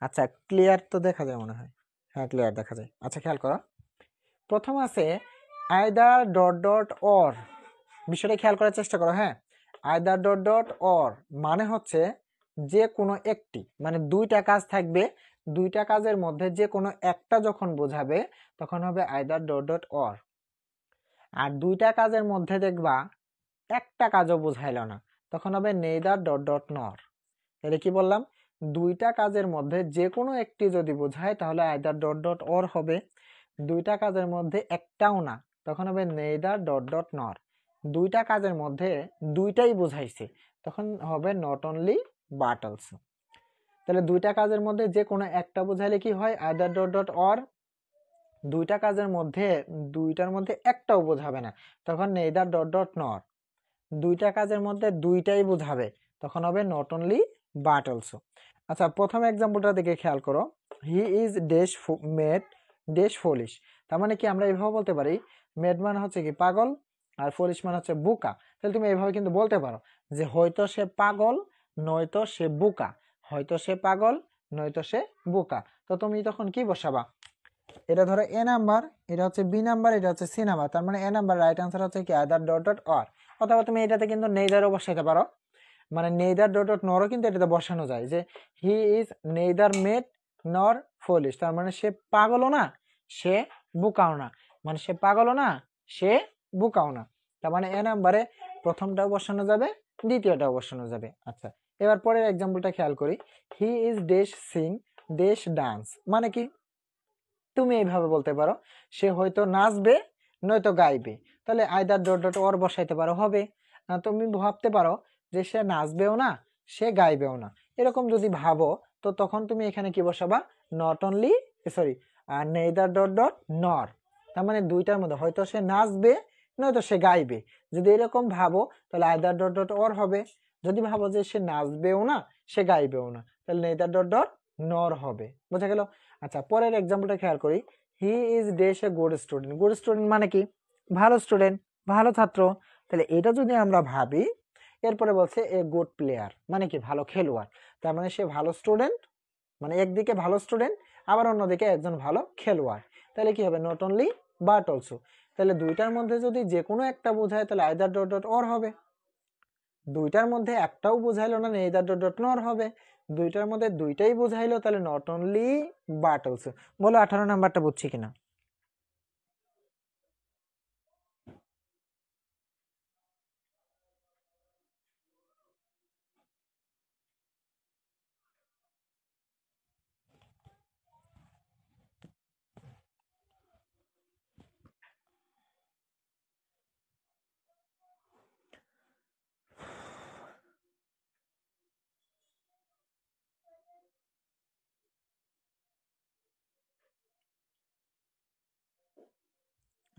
আচ্ছা ক্লিয়ার তো দেখা যায় মনে হয়, হ্যাঁ ক্লিয়ার দেখা যায়। আচ্ছা খেয়াল করো, প্রথম আছে আইদার ডট ডট অর। বিষয়টা খেয়াল করার চেষ্টা করো, হ্যাঁ। আইদার ডট ডট অর মানে হচ্ছে যে কোনো একটি, মানে দুইটা কাজ থাকবে, দুইটা কাজের মধ্যে যে কোনো একটা যখন বোঝাবে তখন হবে আইদার ডট ডট অর। আর দুইটা কাজের মধ্যে দেখবা একটা কাজও বোঝাইলো না, তখন হবে নেইদার ডট ডট নর। তাহলে কি বললাম? দুইটা কাজের মধ্যে যে কোনো একটি যদি বোঝায় তাহলে আইদার ডট ডট অর হবে। দুইটা কাজের মধ্যে একটাও না, তখন হবে নেইদার ডট ডট নর। দুইটা কাজের মধ্যে দুইটাই বোঝাইছে, তখন হবে নট অনলি বাট অলসো। তাহলে দুইটা কাজের মধ্যে যে কোনো একটা বোঝাইলে কি হয়? Either dot dot or. দুইটা কাজের মধ্যে দুইটার মধ্যে একটাও বোঝাবে না, তখন নেইদার ডট ডট নর। দুইটা কাজের মধ্যে দুইটাই বোঝাবে তখন হবে নট অনলি বাট অলসো। আচ্ছা প্রথম এক্সাম্পলটা দিকে খেয়াল করো, হি is dash made dash foolish. তার মানে কি আমরা এইভাবে বলতে পারি, মেড মানে হচ্ছে কি পাগল, আর ফলিশ মানে হচ্ছে বোকা। তাহলে তুমি এইভাবে কিন্তু বলতে পারো যে হয়তো সে পাগল নয়তো সে বোকা, হয়তো সে পাগল নয়তো সে বোকা। তো তুমি তখন কি বসাবা, এটা ধরো এ নাম্বার, এটা হচ্ছে বি নাম্বার, এটা হচ্ছে সি নাম্বার, তার মানে এ নাম্বার রাইট আনসার হচ্ছে কি আদার ডট ডট অর। অথবা তুমি এটাতে কিন্তু নেইদারও বসাইতে পারো, মানে নেইদার ডট ডট নরও কিন্তু এটাতে বসানো যায়, যে হি ইজ নেইদার মেড নর ফলিশ, তার মানে সে পাগলও না সে বোকাও না, মানে সে পাগলও না সে বোকাও না। তার মানে এ নাম্বারে প্রথমটাও বসানো যাবে দ্বিতীয়টাও বসানো যাবে। আচ্ছা এবার পরের এক্সাম্পলটা খেয়াল করি, হি is dash Singh dash dance. মানে কি তুমি এইভাবে বলতে পারো, সে হয়তো নাচবে নয়তো গাইবে, তাহলে আইদার ডট ডট অর বসাইতে পারো হবে। তুমি ভাবতে পারো যে সে নাচবেও না সে গাইবেও না, এরকম যদি ভাবো তো তখন তুমি এখানে কি বসাবা, not only sorry neither dot dot nor. তার মানে দুইটার মধ্যে হয়তো সে নাচবে নয়তো সে গাইবে, যদি এরকম ভাবো তাহলে আইদার ডট ডট অর হবে। যদি ভাবো যে সে নাচবেও না সে গাইবেও না, তাহলে নেইদার ডট ডট নর হবে। বোঝা গেল? আচ্ছা পরের এক্সাম্পলটা খেয়াল করি, হি is dash a good student. Good student মানে কি ভালো স্টুডেন্ট, ভালো ছাত্র। তাহলে এটা যদি আমরা ভাবি, এরপরে বলছে এ গুড প্লেয়ার মানে কি ভালো খেলোয়াড়, তার মানে সে ভালো স্টুডেন্ট, মানে একদিকে ভালো স্টুডেন্ট আবার অন্যদিকে একজন ভালো খেলোয়াড়। তাহলে কি হবে, নট অনলি বাট অলসো। তাহলে দুইটার মধ্যে যদি যে কোনো একটা বোঝায় তাহলে আইদার ডট ডট অর হবে, দুইটার মধ্যে একটাও বোঝাইলো না নেইদার ডট ডট নর হবে, দুইটার মধ্যে দুইটাই বোঝাইলো তাহলে নট অনলি বাট অলসো। বলো 18 নাম্বারটা বুঝছি কিনা।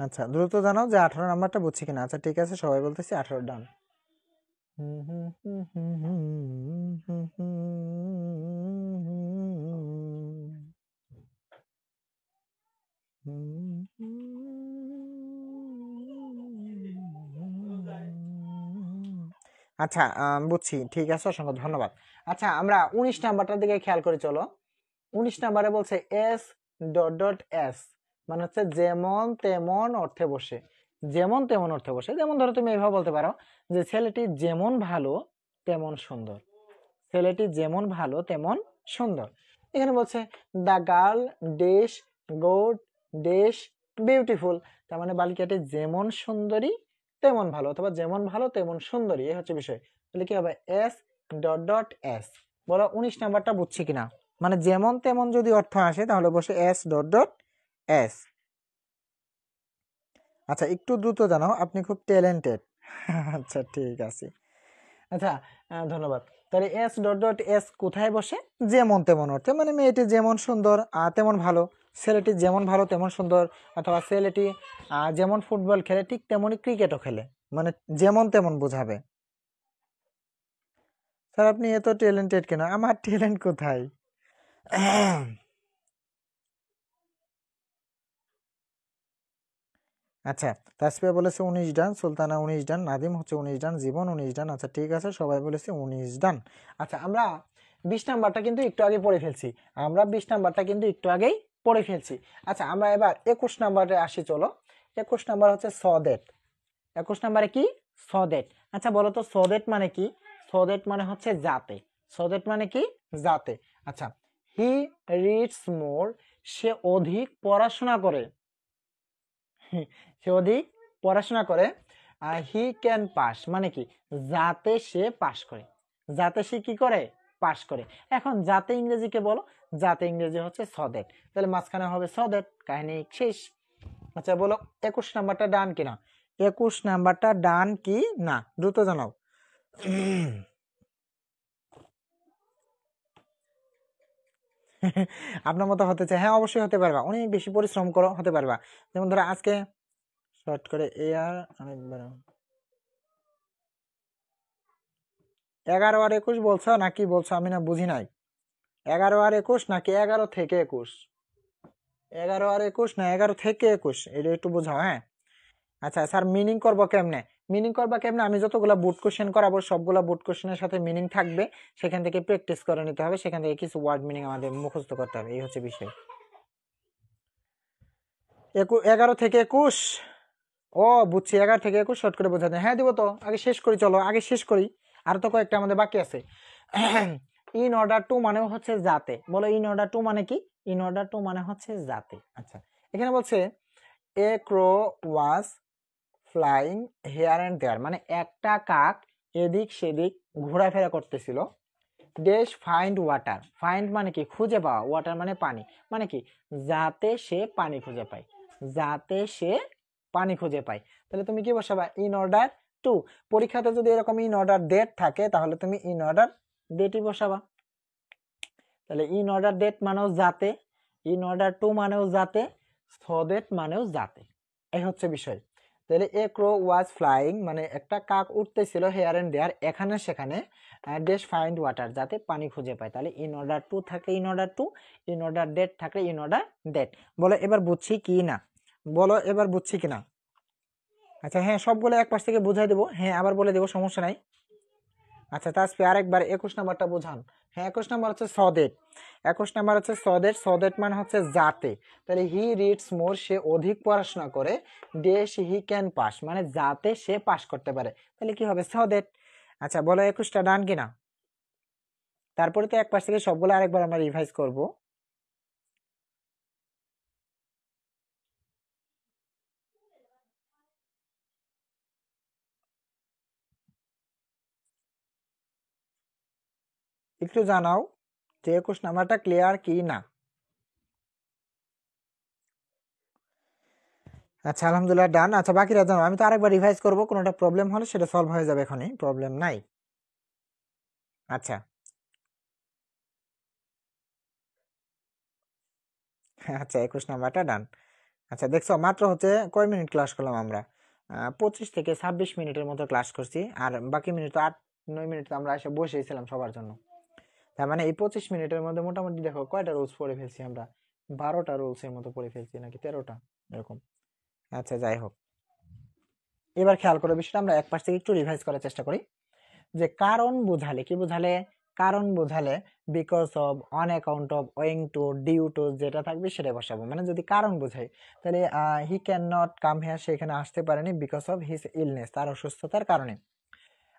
আচ্ছা দ্রুত জানাও যে 18 নাম্বারটা বুঝছি কিনা। আচ্ছা ঠিক আছে সবাই বলতেছি 18 ডান। আচ্ছা বুঝছি, ঠিক আছে অসংখ্য ধন্যবাদ। আচ্ছা আমরা 19 নাম্বারটার দিকে খেয়াল করে চলো। 19 নাম্বারে বলছে এস ডট ডট এস, মানে হচ্ছে যেমন তেমন অর্থে বসে, যেমন তেমন অর্থে বসে। যেমন ধরো তুমি এইভাবে বলতে পারো যে ছেলেটি যেমন ভালো তেমন সুন্দর, ছেলেটি যেমন ভালো তেমন সুন্দর। এখানে বলছে the girl dash good dash beautiful, তার মানে বালিকাটি যেমন সুন্দরী তেমন ভালো, অথবা যেমন ভালো তেমন সুন্দরী, এই হচ্ছে বিষয়। তাহলে কি হবে, এস ডট ডট এস। বলো 19 নাম্বারটা বুঝছি কিনা। মানে যেমন তেমন যদি অর্থ আসে তাহলে বসে এস ডট ডট এস। আচ্ছা একটু দ্রুত জানাও, আপনি খুব ট্যালেন্টেড। আচ্ছা ঠিক আছে। আচ্ছা ধন্যবাদ। তাহলে এস ডট ডট এস কোথায় বসে, যেমন তেমন অর্থে, মানে মেয়েটি যেমন সুন্দর তেমন ভালো, ছেলেটি যেমন ভালো তেমন সুন্দর, অথবা ছেলেটি যেমন ফুটবল খেলে ঠিক তেমনই ক্রিকেটও খেলে, মানে যেমন তেমন বোঝাবে। স্যার আপনি এত ট্যালেন্টেড কেন, আমার ট্যালেন্ট কোথায়? আচ্ছা তাসফিয়া বলেছে 19 ডান, সুলতানা 19 ডান, নাদিম হচ্ছে 19 ডান, জীবন 19 ডান। আচ্ছা ঠিক আছে সবাই বলেছে 19 ডান। আচ্ছা আমরা 20 নাম্বারটা কিন্তু একটু আগে পড়ে ফেলছি, আমরা 20 নাম্বারটা কিন্তু একটু আগেই পড়ে ফেলছি। আচ্ছা আমরা এবার 21 নাম্বারে আসি চলো। 21 নাম্বার হচ্ছে সদেট। 21 নাম্বারে কি, সদেট। আচ্ছা বলো তো সদেট মানে কি। সদেট মানে হচ্ছে যাতে, সদেট মানে কি যাতে। আচ্ছা হি রিডস মোর, সে অধিক পড়াশোনা করে, সে অধিক পড়াশোনা করে। হি ক্যান পাস মানে কি যাতে সে পাস করে, যাতে সে কি করে পাস করে। এখন যাতে ইংরেজিকে বলো, যাতে ইংরেজি হচ্ছে সদেট, তাহলে মাঝখানে হবে সদেট, কাহিনী শেষ। আচ্ছা বলো 21 নাম্বারটা ডান কিনা, 21 নাম্বারটা ডান কি না দ্রুত জানাও। আপনার মতো হতে চাই, হ্যাঁ অবশ্যই হতে পারবা, অনেক বেশি পরিশ্রম করো হতে পারবা। যেমন ধরো আজকে শর্ট করে এয়ার অনেকবার 11 আর 21 বলছো নাকি বলছো আমি না বুঝি নাই। 11 আর 21 নাকি 11 থেকে 21? 11 আর 21 না 11 থেকে 21, এটা একটু বোঝাও। হ্যাঁ আচ্ছা স্যার মিনিং করবো কেমনে? মিনিং করবা কেমনে? আমি যতগুলা বুট কোশ্চেন করাবো সবগুলা বুট কোশ্চেনের সাথে মিনিং থাকবে, সেখান থেকে প্র্যাকটিস করে নিতে হবে, সেখান থেকে কিছু ওয়ার্ড মিনিং আমাদের মুখস্থ করতে হবে, এই হচ্ছে বিষয়। 11 থেকে 21, ও বুঝছি, 11 থেকে 21 শর্ট করে বোঝাতে। হ্যাঁ দিব তো, আগে শেষ করি, চলো আগে শেষ করি, আর তো কয়েকটা আমাদের বাকি আছে। ইন অর্ডার টু মানে হচ্ছে যাতে, বলো ইন অর্ডার টু মানে কি? ইন অর্ডার টু মানে হচ্ছে যাতে। আচ্ছা এখানে বলছে এ ক্রো ওয়াজ ফ্লাইং হেয়ার অ্যান্ড দেয়ার, মানে একটা কাক এদিক সেদিক ঘোরাফেরা করতেছিল। ড্যাশ ফাইন্ড ওয়াটার, ফাইন্ড মানে কি? খুঁজে পাওয়া, ওয়াটার মানে পানি, মানে কি? যাতে সে পানি খুঁজে পায়, যাতে সে পানি খুঁজে পায়। তাহলে তুমি কি বসাবা? In order two. পরীক্ষাতে যদি এরকম ইন অর্ডার ডেট থাকে তাহলে তুমি ইন অর্ডার ডেটই বসাবা। তাহলে ইন অর্ডার ডেট মানেও যাতে, ইন অর্ডার টু মানেও যাতে, সো দ্যাট মানেও যাতে, এই হচ্ছে বিষয়। তাহলে এ ক্রো ওয়াজ ফ্লাইং মানে একটা কাক উঠতেছিল, হেয়ার এন্ড দেয়ার এখানে সেখানে, ড্যাশ ফাইন্ড ওয়াটার যাতে পানি খুঁজে পায়। তাহলে ইন অর্ডার টু থাকলে in order to, in order that থাকলে ইন অর্ডার ডেট। বলো এবার বুঝছি কি না? বলো এবার বুঝছি কিনা? আচ্ছা হ্যাঁ সবগুলো এক পাশ থেকে বুঝাই দেবো, হ্যাঁ আবার বলে দেবো, সমস্যা নাই। আচ্ছা তাসফি আরেকবার 21 নাম্বারটা বোঝান। হ্যাঁ 21 নাম্বার হচ্ছে সদেট, 21 নাম্বার হচ্ছে সদেট, সদেট মানে হচ্ছে যাতে। তাহলে হি রিডস মোর, সে অধিক পড়াশোনা করে, ড্যাশ হি ক্যান পাস মানে যাতে সে পাস করতে পারে, তাহলে কি হবে? সদেট। আচ্ছা বলো 21টা ডান কিনা? তারপরে তো এক পাশ থেকে সবগুলো আরেকবার আমরা রিভাইজ করব। একটু জানাও যে 21 নাম্বারটা ক্লিয়ার কি না। আচ্ছা আলহামদুলিল্লাহ ডান। আচ্ছা বাকিরা জানো, আমি তো আরেকবার রিভাইজ করব, কোনোটা প্রবলেম হলে সেটা সলভ হয়ে যাবে, এখনই প্রবলেম নাই। আচ্ছা আচ্ছা 21 নাম্বারটা ডান। আচ্ছা দেখছো মাত্র হচ্ছে কয় মিনিট ক্লাস করলাম আমরা? 25 থেকে 26 মিনিটের মতো ক্লাস করছি, আর বাকি মিনিট তো 8-9 মিনিট তো আমরা এসে বসেছিলাম সবার জন্য। তার মানে এই 25 মিনিটের মধ্যে মোটামুটি দেখো কয়টা রুলস পড়ে ফেলছি আমরা? 12টা রুলস এর মতো পড়ে ফেলছি, নাকি 13টা এরকম। আচ্ছা যাই হোক, এবার খেয়াল করে বিষয়টা আমরা এক পাশ থেকে একটু রিভাইজ করার চেষ্টা করি। যে কারণ বোঝালে কি বোঝালে? কারণ বোঝালে because of, on account of, owing to, due to যেটা থাকবে সেটা বসাবো। মানে যদি কারণ বোঝাই তাহলে he can not come here, সেখানে আসতে পারেনি বিকজ অফ হিজ ইলনেস, তার অসুস্থতার কারণে।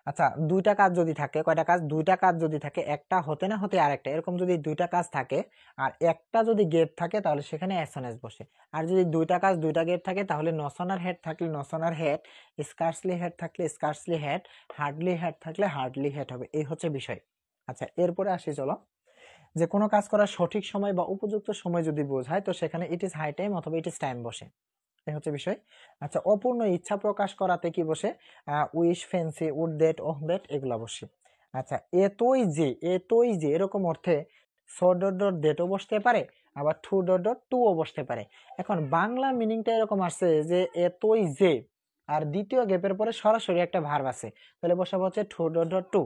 আচ্ছা দুইটা কাজ যদি থাকে, কয়টা কাজ? দুইটা কাজ যদি থাকে, একটা হতে না হতে আরেকটা, এরকম যদি দুইটা কাজ থাকে আর একটা যদি গেট থাকে তাহলে সেখানে এসএনএস বসে। আর যদি দুইটা কাজ দুইটা গেট থাকে তাহলে নসনার হেড থাকলে নসনার হেড, স্কার্সলি হেড থাকলে স্কার্সলি হেড, হার্ডলি হেড থাকলে হার্ডলি হেড হবে, এই হচ্ছে বিষয়। আচ্ছা এরপরে আসি চলো, যে কোনো কাজ করার সঠিক সময় বা উপযুক্ত সময় যদি বোঝায় তো সেখানে ইট ইজ হাই টাইম অথবা ইট ইজ টাইম বসে, এই হচ্ছে বিষয়। আচ্ছা অপূর্ণ ইচ্ছা প্রকাশ করাতে কি বসে? Wish, fancy, would that, oh that, এগুলা বসে। আচ্ছা এতই যে, এতই যে এরকম অর্থে সো ডট ডট দ্যাটও বসতে পারে, আবার টু ডট ডট টুও বসতে পারে। এখন বাংলা মিনিংটা এরকম আসছে যে এতই যে, আর দ্বিতীয় গ্যাপের পরে সরাসরি একটা ভার্ব আছে, তাহলে বসাবো হচ্ছে টু ডট ডট টু,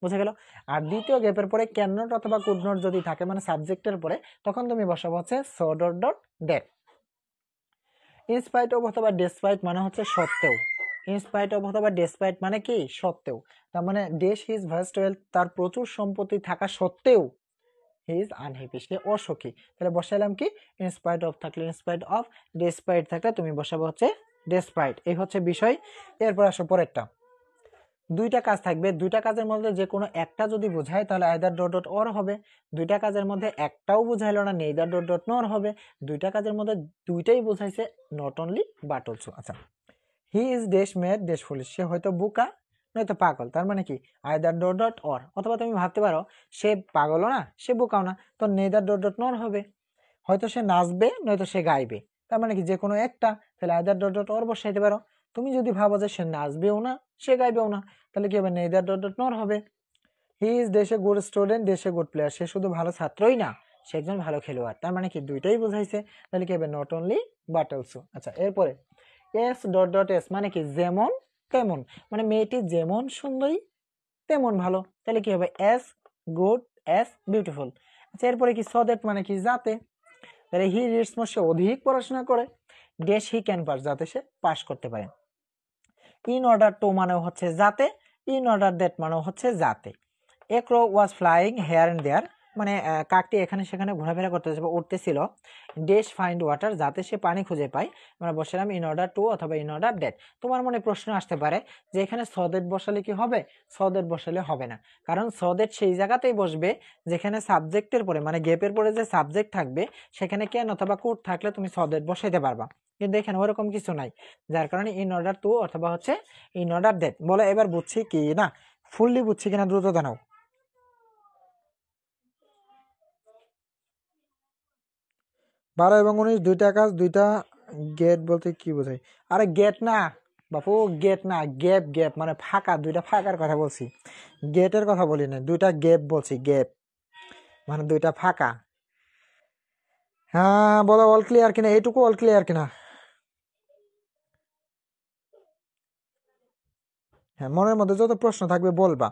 বুঝে গেল? আর দ্বিতীয় গ্যাপের পরে ক্যান নট অথবা কুড নট যদি থাকে মানে সাবজেক্টের পরে, তখন তুমি বসাবো হচ্ছে so dot dot that. In spite of অথবা ডেসপাইট মানে হচ্ছে সত্ত্বেও, ইনস্পাইট অফ অথবা ডেসপাইট মানে কি? সত্ত্বেও। তার মানে ডেস হিজ ভাস্ট ওয়েলথ, তার প্রচুর সম্পত্তি থাকা সত্ত্বেও হি ইজ আনহ্যাপি, সে অসুখী। তাহলে বসাইলাম কি? ইনস্পাইট অফ থাকলে ইনস্পাইট অফ, ডেসপাইট থাকলে তুমি বসাবো হচ্ছে ডেসপাইট, এই হচ্ছে বিষয়। এরপর আসো পরেরটা। দুইটা কাজ থাকবে, দুইটা কাজের মধ্যে যে কোনো একটা যদি বোঝায় তাহলে আইদার ডট ডট অর হবে। দুইটা কাজের মধ্যে একটাও বুঝাইলো না, নেইদার ডট ডট নর হবে। দুইটা কাজের মধ্যে দুইটাই বোঝাইছে, নট অনলি বাট অলসো। আচ্ছা he is dash mad dash foolish, সে হয়তো বোকা নয়তো পাগল, তার মানে কি? Either dot dot or. অথবা তুমি ভাবতে পারো সে পাগলও না সে বোকাও না, তো নেইদার ডট ডট নর হবে। হয়তো সে নাচবে নয়তো সে গাইবে, তার মানে কি? যে কোনো একটা, তাহলে আইদার ডট ডট অর বসাইতে পারো। তুমি যদি ভাবো যে সে নাচবেও না সে গাইবেও না, তাহলে কি হবে? নেইদার ডট ডট নর হবে। He is dash a good student dash a good player, সে শুধু ভালো ছাত্রই না সে একজন ভালো খেলোয়াড়, তার মানে কি? দুইটাই বুঝাইছে, তাহলে কি হবে? Not only but also. আচ্ছা এরপরে এস ডট ডট এস মানে কি? যেমন তেমন, মানে মেয়েটি যেমন সুন্দরী তেমন ভালো। তাহলে কি হবে? As good as beautiful. আচ্ছা, এরপরে কি সো দ্যাট মানে কি? যাতে। তাহলে হি রিডস মোর, সে অধিক পড়াশোনা করে। ড্যাশ হি ক্যান পাস, যাতে সে পাস করতে পারে। ইন অর্ডার টু মানে হচ্ছে যাতে, ইন অর্ডার দ্যাট মানে হচ্ছে যাতে। এ ক্রো ওয়াজ ফ্লাইং হেয়ার এন্ড দেয়ার, মানে কাকটি এখানে সেখানে ঘোরাফেরা করতেছে বা উঠতেছিল। ড্যাশ ফাইন্ড ওয়াটার, যাতে সে পানি খুঁজে পায়। আমরা বসলাম ইন অর্ডার টু অথবা ইন অর্ডার দ্যাট। তোমার মনে প্রশ্ন আসতে পারে যে এখানে সো দ্যাট বসালে কি হবে? সো দ্যাট বসালে হবে না, কারণ সো দ্যাট সেই জায়গাতেই বসবে যেখানে সাবজেক্টের পরে মানে গেপের পরে যে সাবজেক্ট থাকবে সেখানে ক্যান অথবা কুড থাকলে তুমি সো দ্যাট বসাইতে পারবা, কিন্তু এখানে ওরকম কিছু নাই, যার কারণে ইন অর্ডার টু অথবা হচ্ছে ইন অর্ডার দ্যাট। বলো এবার বুঝছি কি না? ফুললি বুঝছি কিনা দ্রুত জানাও। 12 এবং 19 দুইটা কাজ, দুইটা গেট বলতে কি বোঝায়? আরে গেট না বাপু, গেট না, গ্যাপ। গ্যাপ মানে ফাঁকা, দুইটা ফাঁকার কথা বলছি, গেটের কথা বলি না। দুইটা গ্যাপ বলছি, গ্যাপ মানে দুইটা ফাঁকা। হ্যাঁ বলো, অল ক্লিয়ার কিনা? এইটুকু অল ক্লিয়ার কিনা? হ্যাঁ, মনের মধ্যে যত প্রশ্ন থাকবে বলবা।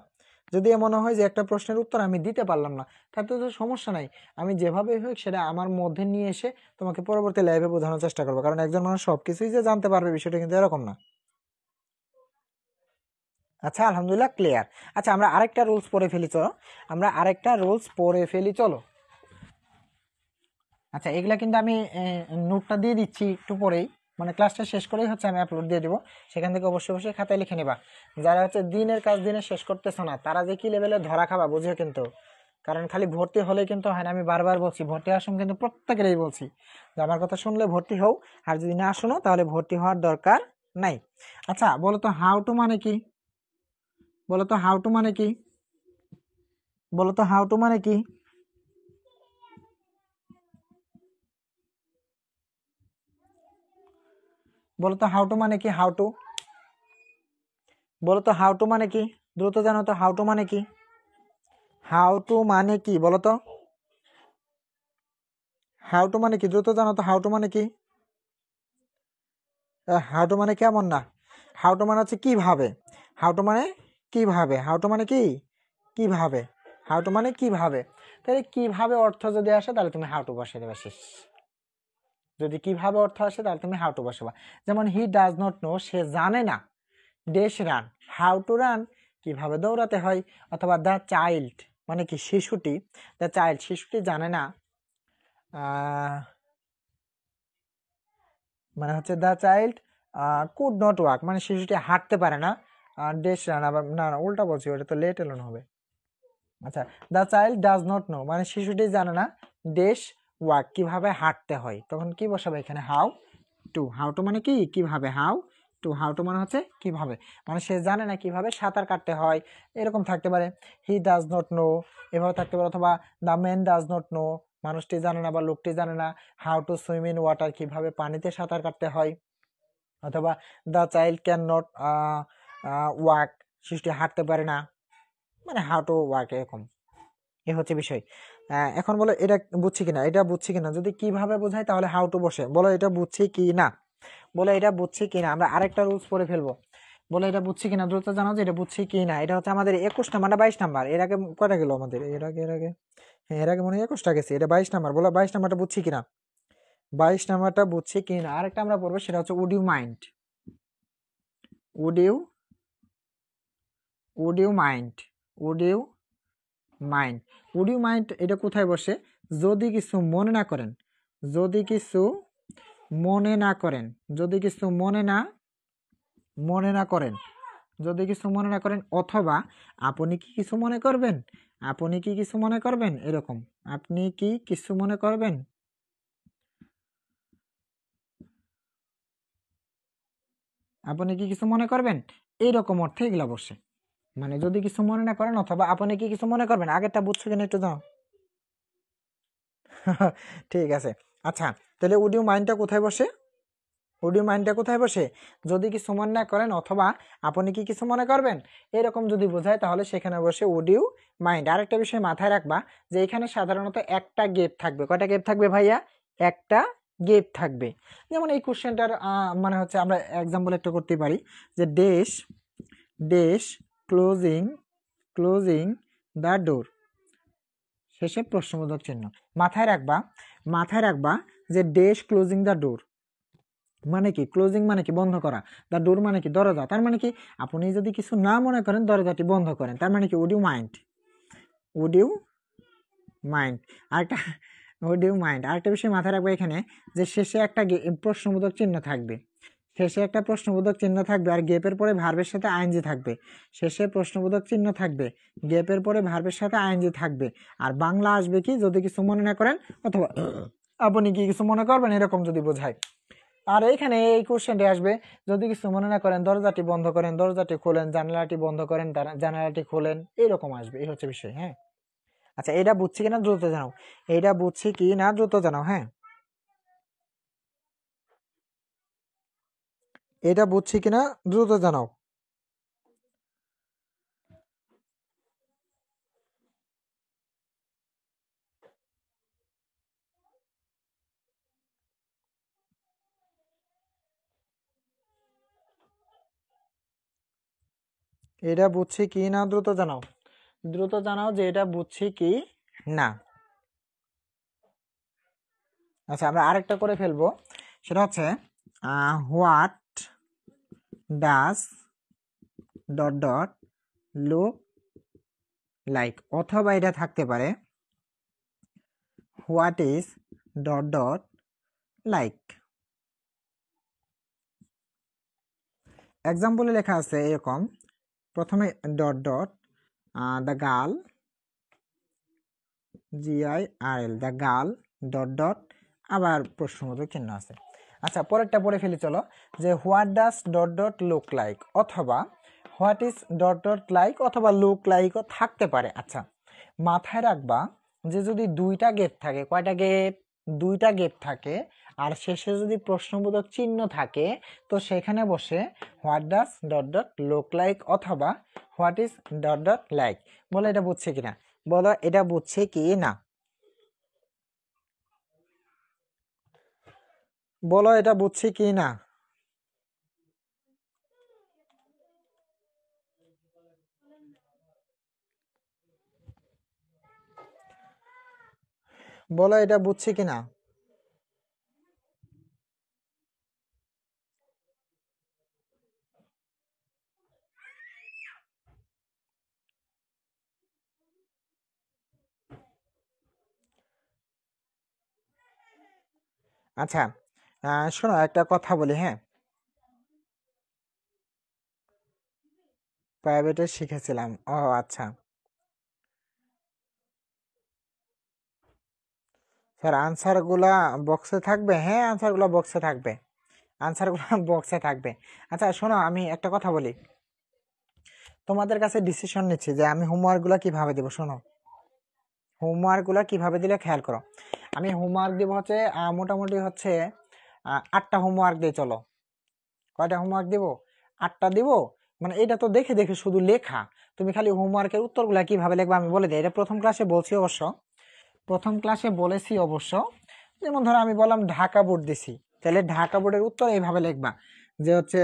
যদি মনে হয় যে একটা প্রশ্নের উত্তর আমি দিতে পারলাম না, তাতে তো সমস্যা নাই, আমি যেভাবে হোক সেটা আমার মধ্যে নিয়ে এসে তোমাকে পরবর্তী লাইভে বোঝানোর চেষ্টা করবো, কারণ একজন মানুষ সবকিছুই যে জানতে পারবে বিষয়টা কিন্তু এরকম না। আচ্ছা, আলহামদুলিল্লাহ ক্লিয়ার। আচ্ছা, আমরা আরেকটা রুলস পড়ে ফেলি, চলো আমরা আরেকটা রুলস পড়ে ফেলি, চলো। আচ্ছা, এগুলা কিন্তু আমি নোটটা দিয়ে দিচ্ছি একটু পরেই, মানে ক্লাসটা শেষ করেই হচ্ছে আমি আপলোড দিয়ে দিব, সেখান থেকে অবশ্যই অবশ্যই খাতায় লিখে নেবা। যারা হচ্ছে দিনের কাজ দিনে শেষ করতেছ না, তারা যে কি লেভেলে ধরা খাবা বুঝিও কিন্তু, কারণ খালি ভর্তি হলে কিন্তু হয় না। আমি বারবার বলছি, ভর্তি হওয়ার সময় কিন্তু প্রত্যেকেরই বলছি যে আমার কথা শুনলে ভর্তি হও, আর যদি না শোনো তাহলে ভর্তি হওয়ার দরকার নাই। আচ্ছা বলো তো হাউ টু মানে কি? বলো তো হাউ টু মানে কি? বলো তো হাউ টু মানে কি? বলো তো হাউ টু মানে কি? হাউ টু, বলো তো হাউ টু মানে কি? দ্রুত জানো তো হাউ টু মানে কি? হাউ টু মানে কি বলো তো? হাউ টু মানে কি? দ্রুত জানো তো হাউ টু মানে কি? হাউ টু মানে কেমন না, হাউ টু মানে হচ্ছে কিভাবে। হাউ টু মানে কিভাবে, হাউ টু মানে কি? কিভাবে, হাউ টু মানে কিভাবে। তাহলে কিভাবে অর্থ যদি আসে তাহলে তুমি হাউ টু বসে দেবে, শেষ। যদি কিভাবে অর্থ আসে তাহলে তুমি হাউ টু বসাবা। যেমন হি ডাজ নট নো, সে জানে না, dash run, how to run, কিভাবে দৌড়াতে হয়। অথবা দ্য চাইল্ড মানে কি? শিশুটি, দ্য চাইল্ড শিশুটি জানে না, মানে হচ্ছে the child could not walk, মানে শিশুটি হাঁটতে পারে না। ড্যাশ রান, আবার না না উল্টা বলছি, ওটা তো লেট এলোন হবে। আচ্ছা, the child does not no মানে শিশুটি জানে না ড্যাশ ওয়াক, কিভাবে হাঁটতে হয়। তখন কি বসাবে এখানে? How to. হাউ টু মানে কি? কিভাবে। হাউ টু, হাউ টু মানে হচ্ছে কিভাবে, মানে সে জানে না কিভাবে সাঁতার কাটতে হয়, এরকম থাকতে পারে। হি ডাজ নট নো, এভাবে থাকতে পারে। অথবা the man does not no, মানুষটি জানে না বা লোকটি জানে না how to swim in water, কিভাবে পানিতে সাঁতার কাটতে হয়। অথবা the child can not walk, শিশুটি হাঁটতে পারে না, মানে হাউ টু ওয়াক, এরকম। এ হচ্ছে বিষয়। এখন বলো এটা বুঝছি কিনা, এটা বুঝছি কিনা। যদি কিভাবে বোঝায় তাহলে হাউ টু বসে। বলো এটা বুঝছি কি না, বলে এটা বুঝছি কিনা। আমরা আরেকটা রুলস পড়ে ফেলবো, বলে এটা বুঝছি কিনা দ্রুত জানাও যে এটা বুঝছি কি না। এটা হচ্ছে আমাদের 21 নাম্বার না 22 নাম্বার? এর আগে কয়টা গেল আমাদের? এর আগে হ্যাঁ, এর আগে মনে হয় 21টা গেছে, এটা 22 নাম্বার। বলো 22 নাম্বারটা বুঝছি কিনা, 22 নাম্বারটা বুঝছি কিনা। আরেকটা আমরা পড়বো, সেটা হচ্ছে would you mind. Would you, would you mind, would you mind. Would you mind এটা কোথায় বসে? যদি কিছু মনে না করেন, যদি কিছু মনে না করেন, যদি কিছু মনে না করেন, যদি কিছু মনে না করেন, অথবা আপনি কি কিছু মনে করবেন, আপনি কি কিছু মনে করবেন, এরকম। আপনি কি কিছু মনে করবেন, আপনি কি কিছু মনে করবেন, এইরকম অর্থে এগুলা বসে। মানে যদি কিছু মনে না করেন অথবা আপনি কি কিছু মনে করবেন। আগেরটা বুঝছো কিনা একটু দাও। ঠিক আছে। আচ্ছা, তাহলে উড ইউ মাইন্ডটা কোথায় বসে? উড ইউ মাইন্ডটা কোথায় বসে? যদি কিছু মনে না করেন অথবা আপনি কি কিছু মনে করবেন, এরকম যদি বোঝায় তাহলে সেখানে বসে উড ইউ মাইন্ড। আরেকটা বিষয় মাথায় রাখবা যে এখানে সাধারণত একটা গেপ থাকবে। কয়টা গেপ থাকবে ভাইয়া? একটা গেপ থাকবে। যেমন এই কোশ্চেনটার মানে হচ্ছে আমরা এক্সাম্পল একটা করতে পারি যে dash, dash closing closing the door, শেষে প্রশ্নবোধক চিহ্ন। মাথায় রাখবা যে ড্যাশ ক্লোজিং দ্য ডোর মানে কি, ক্লোজিং মানে কি বন্ধ করা, দ্য ডোর মানে কি দরজা, তার মানে কি আপনি যদি কিছু না মনে করেন দরজাটি বন্ধ করেন, তার মানে কি would you mind, would you mind. আরেকটা উড ইউ মাইন্ড, আরেকটা বিষয় মাথায় রাখবে এখানে যে শেষে একটা প্রশ্নবোধক চিহ্ন থাকবে, শেষে একটা প্রশ্নবোধক চিহ্ন থাকবে আর গেপের পরে ভার্বের সাথে আইএনজি থাকবে, শেষে প্রশ্নবোধক চিহ্ন থাকবে, গেপের পরে ভার্বের সাথে আইএনজি থাকবে, আর বাংলা আসবে কি যদি কিছু মনে না করেন অথবা আপনি কি কিছু মনে করবেন এরকম যদি বোঝায়। আর এইখানে এই কোশ্চেনটি আসবে যদি কিছু মনে না করেন দরজাটি বন্ধ করেন, দরজাটি খোলেন, জানালাটি বন্ধ করেন, জানালাটি খোলেন, এরকম আসবে। এই হচ্ছে বিষয়। হ্যাঁ, আচ্ছা এটা বুঝছি কিনা দ্রুত জানাও, এটা বুঝছি কি না দ্রুত জানাও। হ্যাঁ, এটা বুঝছি কিনা দ্রুত জানাও। এটা বুঝছি কি না দ্রুত জানাও, দ্রুত জানাও যে এটা বুঝছি কি না। আচ্ছা আমরা আরেকটা করে ফেলবো, সেটা হচ্ছে what does dot dot look like, অথবা এটা থাকতে পারে what is dot dot like. এক্সাম্পলে লেখা আছে এরকম, প্রথমে dot dot the girl, GIRL, the girl dot dot, আবার প্রশ্নবোধক চিহ্ন আছে। আচ্ছা পরেরটা পড়ে ফেলি চলো, যে what does dot dot look like, অথবা what is dot dot like, অথবা লুক লাইকও থাকতে পারে। আচ্ছা মাথায় রাখবা যে যদি দুইটা গেপ থাকে, কয়টা গেপ, দুইটা গেপ থাকে, আর শেষে যদি প্রশ্নবোধক চিহ্ন থাকে তো সেখানে বসে what does dot dot look like অথবা what is dot dot like. বলো এটা বুঝছে কিনা, বলো এটা বুঝছে কি না, বলো এটা বুঝছি কি না। বলো এটা বুঝছি কি না। আচ্ছা শোনো একটা কথা বলি। হ্যাঁ, প্রাইভেটে শিখেছিলাম। ও আচ্ছা স্যার, আনসার গুলা বক্সে থাকবে? হ্যাঁ আনসার গুলা বক্সে থাকবে, আনসার গুলা বক্সে থাকবে। আচ্ছা শোনো আমি একটা কথা বলি, তোমাদের কাছে ডিসিশন নিচ্ছি যে আমি হোমওয়ার্ক গুলা কিভাবে দেবো। শোনো হোমওয়ার্ক গুলা কিভাবে দিলে খেয়াল করো। আমি হোমওয়ার্ক দিব হচ্ছে মোটামুটি হচ্ছে 8টা হোমওয়ার্ক দিয়ে চলো। কয়টা হোমওয়ার্ক দিব? 8টা দিব। মানে এটা তো দেখে দেখে শুধু লেখা, তুমি খালি হোমওয়ার্কের উত্তরগুলা কিভাবে লিখবে আমি বলে দিই। এটা প্রথম ক্লাসে বলছি অবশ্য, প্রথম ক্লাসে বলেছি অবশ্য। যেমন ধরো আমি বললাম ঢাকা বোর্ড দিছি, তাহলে ঢাকা বোর্ডের উত্তর এইভাবে লিখবা যে হচ্ছে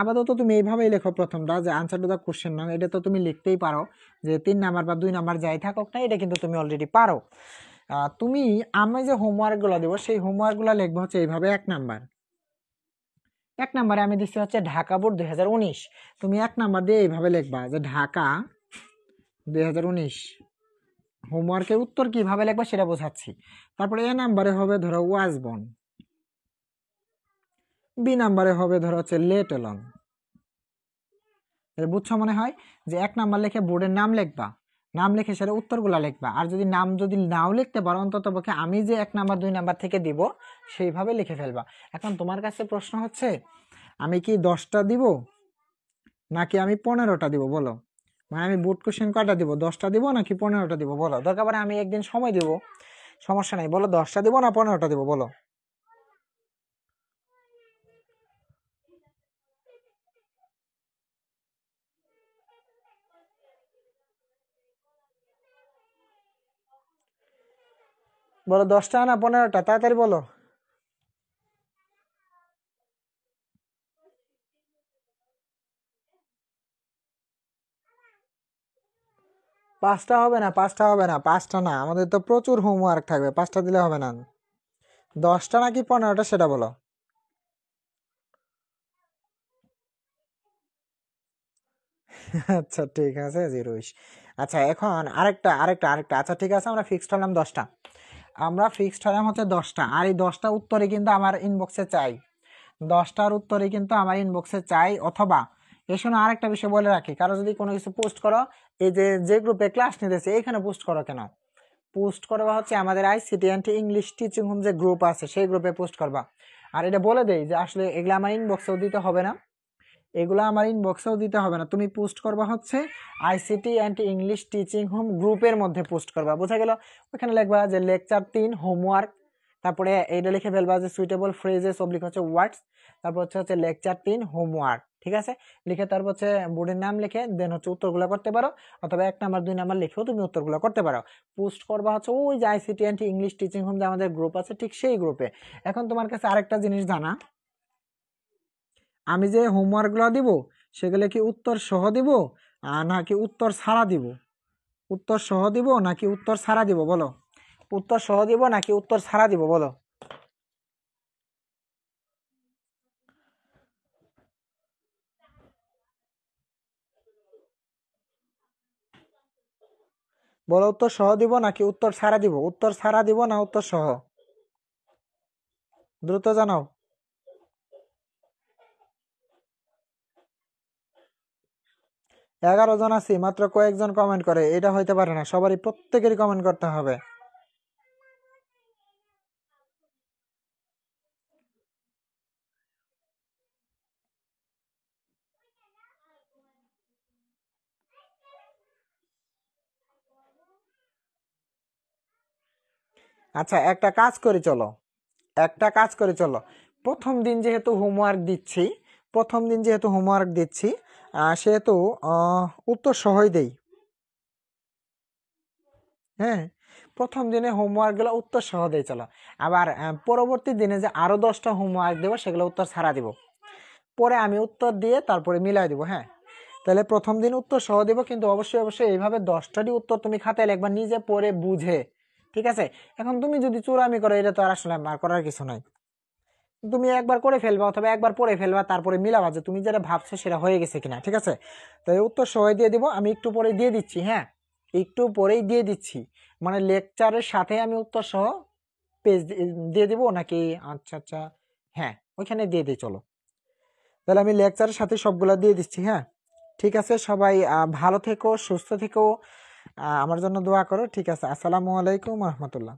আপাতত তুমি এইভাবেই লেখো প্রথমটা, যে আনসার টু দা কোশ্চেন নাও, এটা তো তুমি লিখতেই পারো, যে 3 নাম্বার বা 2 নাম্বার যাই থাকুক না, এটা কিন্তু তুমি অলরেডি পারো। তুমি আমি যে হোমওয়ার্ক গুলো দেবো সেই হোমওয়ার্ক গুলো লিখবো হচ্ছে এইভাবে। 1 নাম্বার, 1 নাম্বারে আমি দিচ্ছি হচ্ছে ঢাকা বোর্ড 2019, তুমি 1 নাম্বার দিয়ে এইভাবে লিখবা যে ঢাকা 2019। হোমওয়ার্কের উত্তর কিভাবে লিখবা সেটা বোঝাচ্ছি। তারপরে A নাম্বারে হবে ধরো ওয়াজ বন, B নাম্বারে হবে ধরো হচ্ছে লেট অ্যালং। বুঝছো মনে হয় যে 1 নাম্বার লিখে বোর্ডের নাম লিখবা, নাম লিখে সেটা উত্তরগুলা লিখবা, আর যদি নাম যদি নাও লিখতে পারো অন্তত পক্ষে আমি যে 1 নাম্বার 2 নাম্বার থেকে দিব সেইভাবে লিখে ফেলবা। এখন তোমার কাছে প্রশ্ন হচ্ছে আমি কি 10টা দিব নাকি আমি 15টা দিব, বলো। মানে আমি বোর্ড কোশ্চেন কয়টা দিব, 10টা দিব নাকি 15টা দিব, বলো। দরকার পড়ে আমি একদিন সময় দিব, সমস্যা নাই, বলো 10টা দিব না 15টা দিব, বলো। বলো 10টা না 15টা, তাড়াতাড়ি বলো। 5টা হবে না, 5টা হবে না, 5টা না, আমাদের তো প্রচুর হোমওয়ার্ক থাকবে, 5টা দিলে হবে না। 10টা নাকি 15টা সেটা বলো। আচ্ছা ঠিক আছে, জিরোইশ। আচ্ছা এখন আরেকটা, আচ্ছা ঠিক আছে, আমরা ফিক্সড হলাম 10টা, আমরা ফিক্সড হলাম হচ্ছে 10টা, আর এই 10টা উত্তরে কিন্তু আমার ইনবক্সে চাই, 10টার উত্তরে কিন্তু আমার ইনবক্সে চাই। অথবা এর সঙ্গে আরেকটা বিষয় বলে রাখি, কারো যদি কোনো কিছু পোস্ট করো, এই যে যে গ্রুপে ক্লাস নিতেছে এখানে পোস্ট করো কেন, পোস্ট করবা হচ্ছে আমাদের ICT and English teaching home যে গ্রুপ আছে সেই গ্রুপে পোস্ট করবা। আর এটা বলে দেই যে আসলে এগুলো আমার ইনবক্সেও দিতে হবে না, এগুলো আমার ইনবক্সেও দিতে হবে না, তুমি পোস্ট করবা হচ্ছে ICT and English teaching home গ্রুপের মধ্যে পোস্ট করবা, বোঝা গেল? ওখানে লিখবা যে লেকচার 3 হোমওয়ার্ক, তারপরে এইটা লিখে ফেলবা যে সুইটেবল ফ্রেজেস অবলিক হচ্ছে ওয়ার্ডস, তারপর হচ্ছে লেকচার 3 হোমওয়ার্ক, ঠিক আছে? লিখে তারপর হচ্ছে বোর্ডের নাম লিখে দেন হচ্ছে উত্তরগুলো করতে পারো, অথবা 1 নাম্বার 2 নাম্বার লিখেও তুমি উত্তরগুলো করতে পারো। পোস্ট করবা হচ্ছে ওই যে ICT and English teaching home যে আমাদের গ্রুপ আছে ঠিক সেই গ্রুপে। এখন তোমার কাছে আরেকটা জিনিস জানা, আমি যে হোমওয়ার্কগুলো দিব সেগুলো কি উত্তর সহ দিব নাকি উত্তর ছাড়া দিব? উত্তর সহ দিব নাকি উত্তর ছাড়া দিব বলো? উত্তর সহ দিব নাকি উত্তর ছাড়া দিব বলো? বলো উত্তর সহ দিব নাকি উত্তর ছাড়া দিব? উত্তর ছাড়া দিব না উত্তর সহ? দ্রুত জানাও। 11 জন আছি, মাত্র কয়েকজন কমেন্ট করে, এটা হইতে পারে না, সবারই প্রত্যেকেরই কমেন্ট করতে হবে। আচ্ছা একটা কাজ করি চলো, একটা কাজ করে চলো, প্রথম দিন যেহেতু হোমওয়ার্ক দিচ্ছি, প্রথম দিন যেহেতু হোমওয়ার্ক দিচ্ছি সেহেতু উত্তর সহই দেই। হ্যাঁ, প্রথম দিনে হোমওয়ার্ক গুলো উত্তর সহ দেই চলো। আবার পরবর্তী দিনে যে আরো 10টা হোমওয়ার্ক দেবো সেগুলো উত্তর ছাড়া দিব, পরে আমি উত্তর দিয়ে তারপরে মিলাই দিব। হ্যাঁ, তাহলে প্রথম দিন উত্তর সহ দিব, কিন্তু অবশ্যই অবশ্যই এইভাবে 10টারই উত্তর তুমি খাতায় লিখবা নিজে পড়ে বুঝে, ঠিক আছে? এখন তুমি যদি চুরামি করো এটা তো আর আসলে আর করার কিছু নাই, তুমি একবার করে ফেলবা অথবা একবার পড়ে ফেলবা, তারপরে মিলাবা যে তুমি যেটা ভাবছো সেটা হয়ে গেছে কিনা, ঠিক আছে? তাই উত্তর সহ দিয়ে দিব, আমি একটু পরে দিয়ে দিচ্ছি, হ্যাঁ একটু পরেই দিয়ে দিচ্ছি, মানে লেকচারের সাথে আমি উত্তর সহ পেজ দিয়ে দিব নাকি? আচ্ছা আচ্ছা, হ্যাঁ ওইখানে দিয়ে দিই চলো, তাহলে আমি লেকচারের সাথে সবগুলা দিয়ে দিচ্ছি। হ্যাঁ ঠিক আছে, সবাই ভালো থেকো, সুস্থ থেকো, আমার জন্য দোয়া করো, ঠিক আছে? আসসালামু আলাইকুম রহমতুল্লাহ।